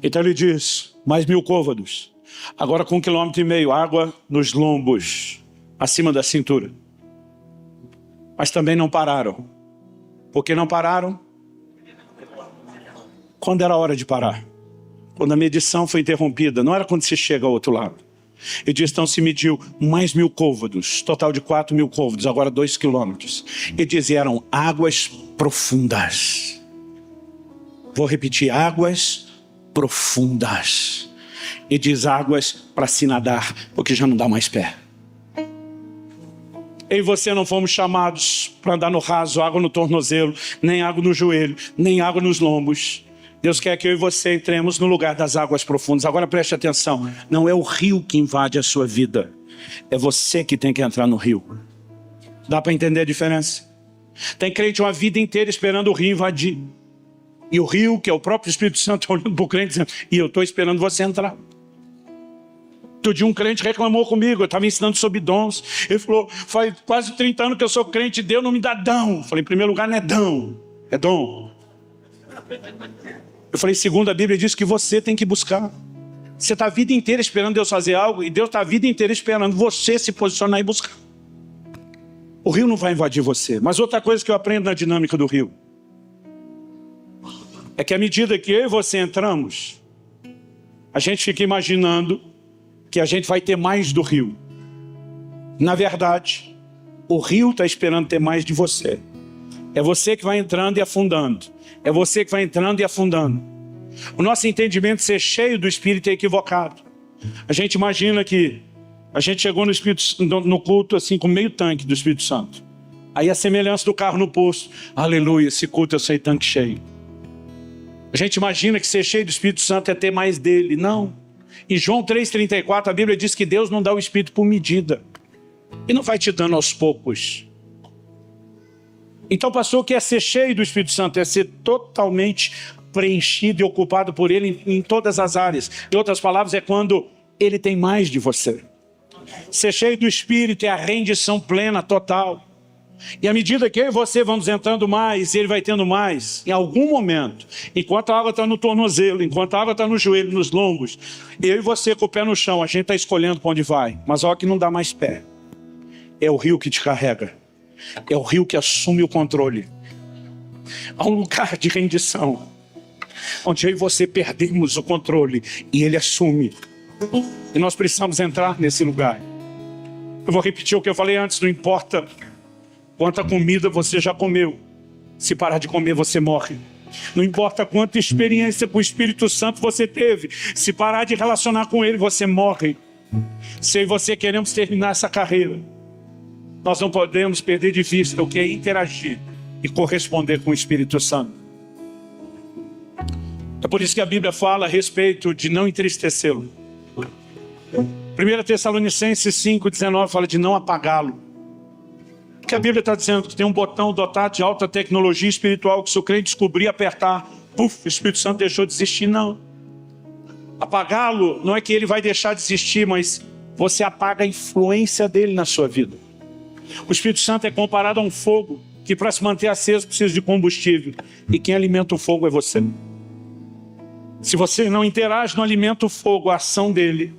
A: Então ele diz, mais 1000 côvados. Agora com 1,5 quilômetro, água nos lombos, acima da cintura. Mas também não pararam. Por que não pararam? Quando era hora de parar. Quando a medição foi interrompida. Não era quando se chega ao outro lado. Ele diz, então se mediu mais 1000 côvados, total de 4.000 côvados, agora 2 quilômetros. Ele diz, eram águas profundas. Vou repetir, águas profundas. Ele diz, águas para se nadar, porque já não dá mais pé. Eu e você não fomos chamados para andar no raso, água no tornozelo, nem água no joelho, nem água nos lombos. Deus quer que eu e você entremos no lugar das águas profundas. Agora preste atenção, não é o rio que invade a sua vida, é você que tem que entrar no rio. Dá para entender a diferença? Tem crente uma vida inteira esperando o rio invadir. E o rio, que é o próprio Espírito Santo, olhando para o crente dizendo, e eu estou esperando você entrar. Outro dia um crente reclamou comigo, eu estava ensinando sobre dons. Ele falou, faz quase 30 anos que eu sou crente, Deus não me dá dom. Eu falei, em primeiro lugar não é dom, é dom. Eu falei, segundo a Bíblia diz que você tem que buscar. Você está a vida inteira esperando Deus fazer algo, e Deus está a vida inteira esperando você se posicionar e buscar. O rio não vai invadir você. Mas outra coisa que eu aprendo na dinâmica do rio, é que à medida que eu e você entramos, a gente fica imaginando que a gente vai ter mais do rio. Na verdade, o rio está esperando ter mais de você. É você que vai entrando e afundando. É você que vai entrando e afundando. O nosso entendimento de ser cheio do Espírito é equivocado. A gente imagina que a gente chegou no culto assim com meio tanque do Espírito Santo. Aí a semelhança do carro no posto. Aleluia, esse culto eu sei tanque cheio. A gente imagina que ser cheio do Espírito Santo é ter mais dele. Não. Em João 3,34 a Bíblia diz que Deus não dá o Espírito por medida. E não vai te dando aos poucos.
B: Então, pastor, o que é ser cheio do Espírito Santo? É ser totalmente preenchido e ocupado por Ele em todas as áreas. Em outras palavras, é quando Ele tem mais de você. Ser cheio do Espírito é a rendição plena, total. E à medida que eu e você vamos entrando mais, Ele vai tendo mais, em algum momento, enquanto a água está no tornozelo, enquanto a água está no joelho, nos lombos, eu e você com o pé no chão, a gente está escolhendo para onde vai. Mas olha que não dá mais pé. É o rio que te carrega. É o rio que assume o controle. Há um lugar de rendição, onde eu e você perdemos o controle e Ele assume. E nós precisamos entrar nesse lugar. Eu vou repetir o que eu falei antes, não importa quanta comida você já comeu. Se parar de comer, você morre. Não importa quanta experiência com o Espírito Santo você teve. Se parar de relacionar com Ele, você morre. Se eu e você queremos terminar essa carreira, nós não podemos perder de vista o que é interagir e corresponder com o Espírito Santo. É por isso que a Bíblia fala a respeito de não entristecê-lo. 1 Tessalonicenses 5,19 fala de não apagá-lo. Porque a Bíblia está dizendo que tem um botão dotado de alta tecnologia espiritual que se o crente descobrir, apertar, puf, o Espírito Santo deixou de existir. Não. Apagá-lo não é que ele vai deixar de existir, mas você apaga a influência dele na sua vida. O Espírito Santo é comparado a um fogo que para se manter aceso precisa de combustível. E quem alimenta o fogo é você. Se você não interage, não alimenta o fogo, a ação dele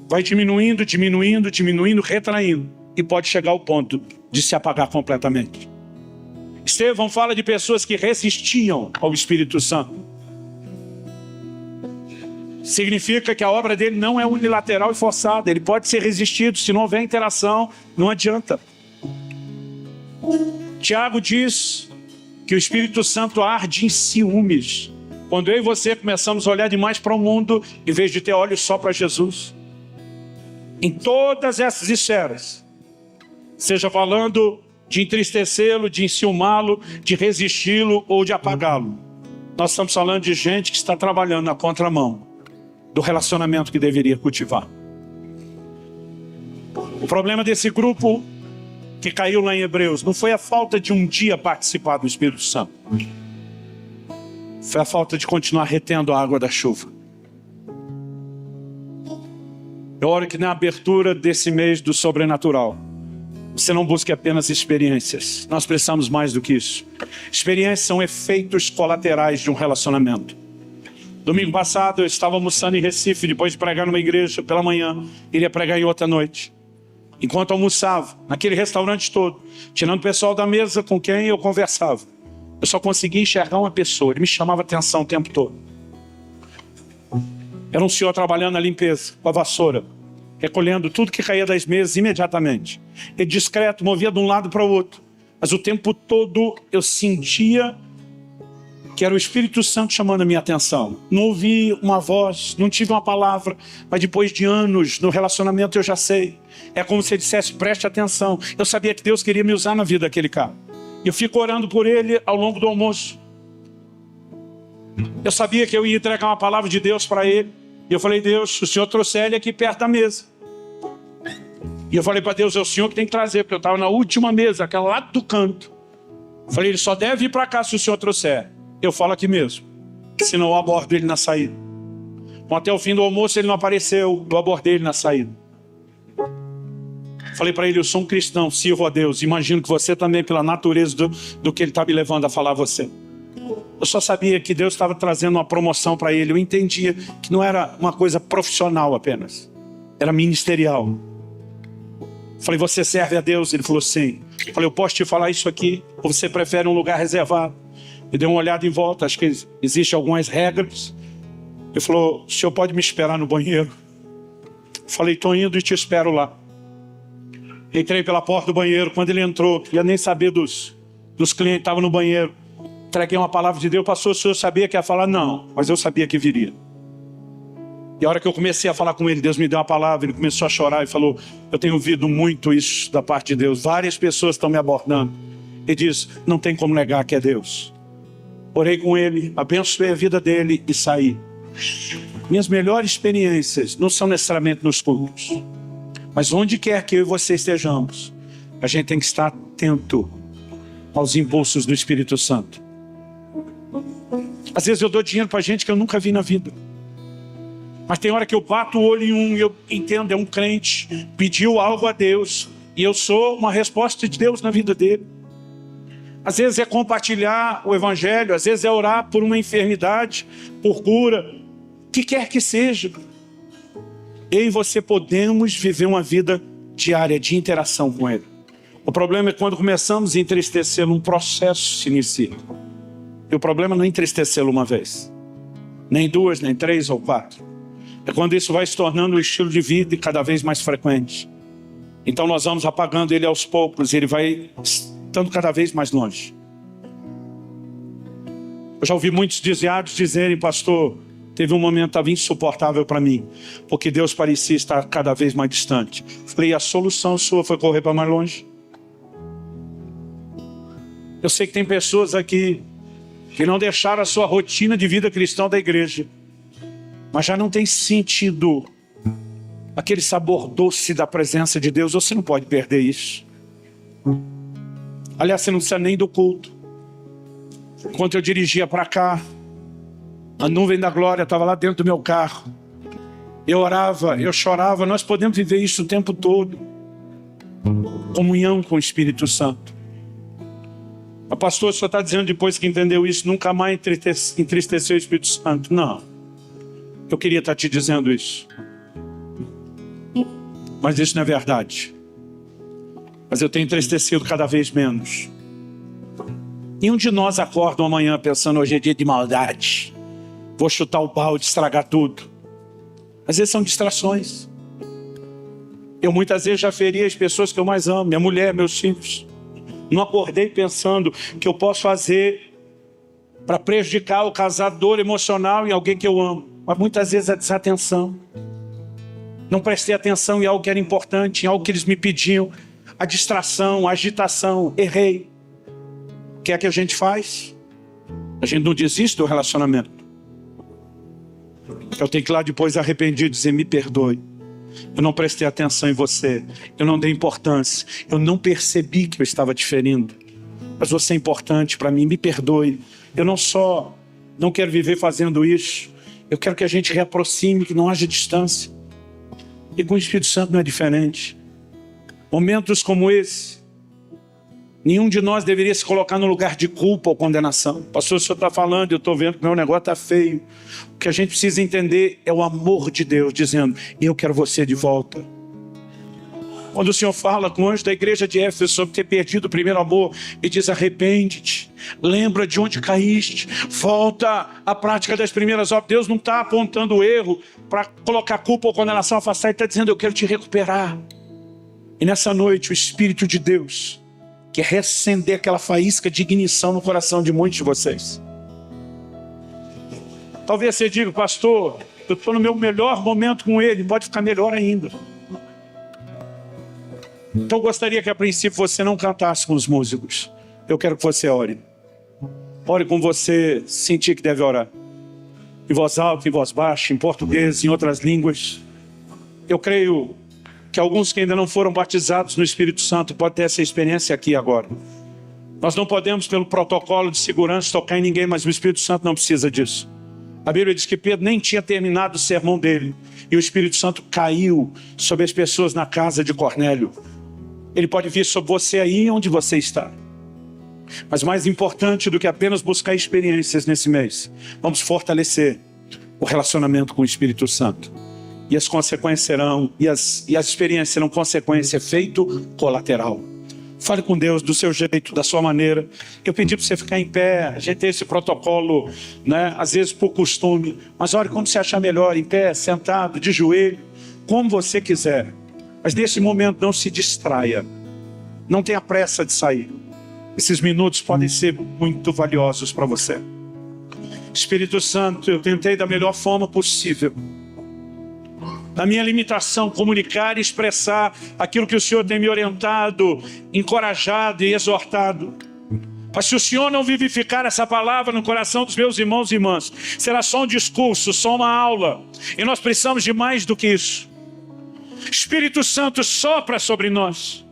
B: vai diminuindo, diminuindo, diminuindo, retraindo. E pode chegar ao ponto de se apagar completamente. Estevão fala de pessoas que resistiam ao Espírito Santo. Significa que a obra dele não é unilateral e forçada. Ele pode ser resistido. Se não houver interação, não adianta. Tiago diz que o Espírito Santo arde em ciúmes. Quando eu e você começamos a olhar demais para o mundo, em vez de ter olhos só para Jesus. Em todas essas esferas, seja falando de entristecê-lo, de enciumá-lo, de resisti-lo ou de apagá-lo, nós estamos falando de gente que está trabalhando na contramão do relacionamento que deveria cultivar. O problema desse grupo que caiu lá em Hebreus não foi a falta de um dia participar do Espírito Santo. Foi a falta de continuar retendo a água da chuva. Eu oro que na abertura desse mês do sobrenatural, você não busque apenas experiências. Nós precisamos mais do que isso. Experiências são efeitos colaterais de um relacionamento. Domingo passado eu estava almoçando em Recife, depois de pregar numa igreja pela manhã, iria pregar em outra noite. Enquanto almoçava, naquele restaurante todo, tirando o pessoal da mesa com quem eu conversava, eu só conseguia enxergar uma pessoa, ele me chamava a atenção o tempo todo. Era um senhor trabalhando na limpeza, com a vassoura, recolhendo tudo que caía das mesas imediatamente. Ele discreto, movia de um lado para o outro. Mas o tempo todo eu sentia que era o Espírito Santo chamando a minha atenção. Não ouvi uma voz, não tive uma palavra, mas depois de anos no relacionamento eu já sei. É como se ele dissesse, preste atenção. Eu sabia que Deus queria me usar na vida daquele cara. E eu fico orando por ele ao longo do almoço. Eu sabia que eu ia entregar uma palavra de Deus para ele. E eu falei, Deus, se o Senhor trouxer ele aqui perto da mesa. E eu falei para Deus, é o Senhor que tem que trazer, porque eu estava na última mesa, aquela lá do canto. Eu falei, ele só deve ir para cá se o Senhor trouxer. Eu falo aqui mesmo, senão eu abordo ele na saída. Bom, até o fim do almoço ele não apareceu, eu abordei ele na saída. Falei para ele, eu sou um cristão, sirvo a Deus. Imagino que você também, pela natureza do que ele está me levando a falar a você. Eu só sabia que Deus estava trazendo uma promoção para ele. Eu entendia que não era uma coisa profissional apenas. Era ministerial. Falei, você serve a Deus? Ele falou, sim. Falei, eu posso te falar isso aqui? Ou você prefere um lugar reservado? Ele deu uma olhada em volta, acho que existem algumas regras. Ele falou, o senhor pode me esperar no banheiro? Falei, estou indo e te espero lá. Entrei pela porta do banheiro. Quando ele entrou, ia nem saber dos clientes que estavam no banheiro. Entreguei uma palavra de Deus. Pastor, o senhor sabia que ia falar? Não, mas eu sabia que viria. E a hora que eu comecei a falar com ele, Deus me deu uma palavra. Ele começou a chorar e falou, eu tenho ouvido muito isso da parte de Deus. Várias pessoas estão me abordando. Ele diz, não tem como negar que é Deus. Orei com ele, abençoei a vida dele e saí. Minhas melhores experiências não são necessariamente nos cultos. Mas onde quer que eu e você estejamos, a gente tem que estar atento aos impulsos do Espírito Santo. Às vezes eu dou dinheiro para gente que eu nunca vi na vida. Mas tem hora que eu bato o olho em um e eu entendo, é um crente, pediu algo a Deus e eu sou uma resposta de Deus na vida dele. Às vezes é compartilhar o Evangelho, às vezes é orar por uma enfermidade, por cura, o que quer que seja. Eu e você podemos viver uma vida diária de interação com Ele. O problema é quando começamos a entristecê-lo, um processo se inicia. E o problema não é entristecê-lo uma vez, nem duas, nem três ou quatro. É quando isso vai se tornando um estilo de vida e cada vez mais frequente. Então nós vamos apagando ele aos poucos, e ele vai estando cada vez mais longe. Eu já ouvi muitos desviados dizerem: pastor, teve um momento que estava insuportável para mim, porque Deus parecia estar cada vez mais distante. Falei: a solução sua foi correr para mais longe? Eu sei que tem pessoas aqui que não deixaram a sua rotina de vida cristã da igreja, mas já não tem sentido aquele sabor doce da presença de Deus. Você não pode perder isso. Aliás, você não precisa nem do culto. Enquanto eu dirigia para cá, a nuvem da glória estava lá dentro do meu carro. Eu orava, eu chorava. Nós podemos viver isso o tempo todo. Comunhão com o Espírito Santo. A pastor, o senhor está dizendo, depois que entendeu isso, nunca mais entristeceu o Espírito Santo? Não. Eu queria estar te dizendo isso. Mas isso não é verdade. Mas eu tenho entristecido cada vez menos. Nenhum de nós acorda amanhã pensando: hoje é dia de maldade, vou chutar o balde, estragar tudo. Às vezes são distrações. Eu muitas vezes já feri as pessoas que eu mais amo, minha mulher, meus filhos. Não acordei pensando que eu posso fazer para prejudicar ou causar dor emocional em alguém que eu amo. Mas muitas vezes é desatenção. Não prestei atenção em algo que era importante, em algo que eles me pediam. A distração, a agitação, errei. O que é que a gente faz? A gente não desiste do relacionamento. Eu tenho que ir lá depois arrependido e dizer: me perdoe. Eu não prestei atenção em você. Eu não dei importância. Eu não percebi que eu estava te ferindo. Mas você é importante para mim, me perdoe. Eu não quero viver fazendo isso. Eu quero que a gente reaproxime, que não haja distância. E com o Espírito Santo não é diferente. Momentos como esse, nenhum de nós deveria se colocar no lugar de culpa ou condenação. Pastor, o senhor está falando, eu estou vendo que meu negócio está feio. O que a gente precisa entender é o amor de Deus, dizendo: eu quero você de volta. Quando o Senhor fala com o anjo da igreja de Éfeso sobre ter perdido o primeiro amor, e diz: arrepende-te, lembra de onde caíste, volta à prática das primeiras obras. Deus não está apontando o erro para colocar culpa ou condenação, afastar. Ele está dizendo: eu quero te recuperar. E nessa noite o Espírito de Deus quer reacender aquela faísca de ignição no coração de muitos de vocês. Talvez você diga: pastor, eu estou no meu melhor momento com ele, pode ficar melhor ainda. Então eu gostaria que a princípio você não cantasse com os músicos. Eu quero que você ore. Ore como você sentir que deve orar. Em voz alta, em voz baixa, em português, em outras línguas. Eu creio que alguns que ainda não foram batizados no Espírito Santo podem ter essa experiência aqui agora. Nós não podemos, pelo protocolo de segurança, tocar em ninguém, mas o Espírito Santo não precisa disso. A Bíblia diz que Pedro nem tinha terminado o sermão dele, e o Espírito Santo caiu sobre as pessoas na casa de Cornélio. Ele pode vir sobre você aí onde você está. Mas mais importante do que apenas buscar experiências nesse mês, vamos fortalecer o relacionamento com o Espírito Santo. E as consequências serão, e as experiências serão consequência, efeito colateral. Fale com Deus do seu jeito, da sua maneira. Eu pedi para você ficar em pé. A gente tem esse protocolo, né? Às vezes por costume. Mas olha, como você achar melhor, em pé, sentado, de joelho, como você quiser. Mas nesse momento não se distraia. Não tenha pressa de sair. Esses minutos podem ser muito valiosos para você. Espírito Santo, eu tentei da melhor forma possível, na minha limitação, comunicar e expressar aquilo que o Senhor tem me orientado, encorajado e exortado. Mas se o Senhor não vivificar essa palavra no coração dos meus irmãos e irmãs, será só um discurso, só uma aula. E nós precisamos de mais do que isso. Espírito Santo, sopra sobre nós.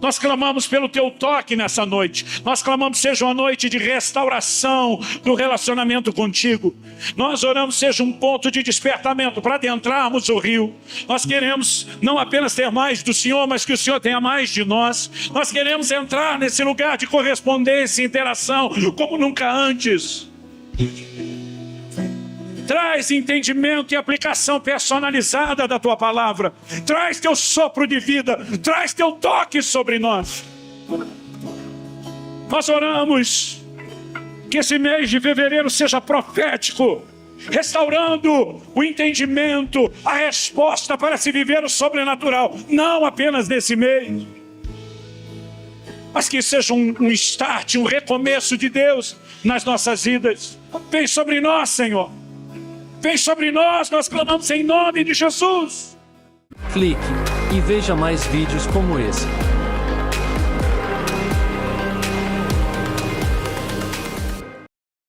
B: Nós clamamos pelo teu toque nessa noite. Nós clamamos seja uma noite de restauração do relacionamento contigo. Nós oramos seja um ponto de despertamento para adentrarmos o rio. Nós queremos não apenas ter mais do Senhor, mas que o Senhor tenha mais de nós. Nós queremos entrar nesse lugar de correspondência e interação como nunca antes. Traz entendimento e aplicação personalizada da tua palavra. Traz teu sopro de vida. Traz teu toque sobre nós. Nós oramos que esse mês de fevereiro seja profético, restaurando o entendimento, a resposta para se viver o sobrenatural, não apenas nesse mês, mas que seja um start, um recomeço de Deus nas nossas vidas. Vem sobre nós, Senhor. Vem sobre nós, nós clamamos em nome de Jesus.
C: Clique e veja mais vídeos como esse.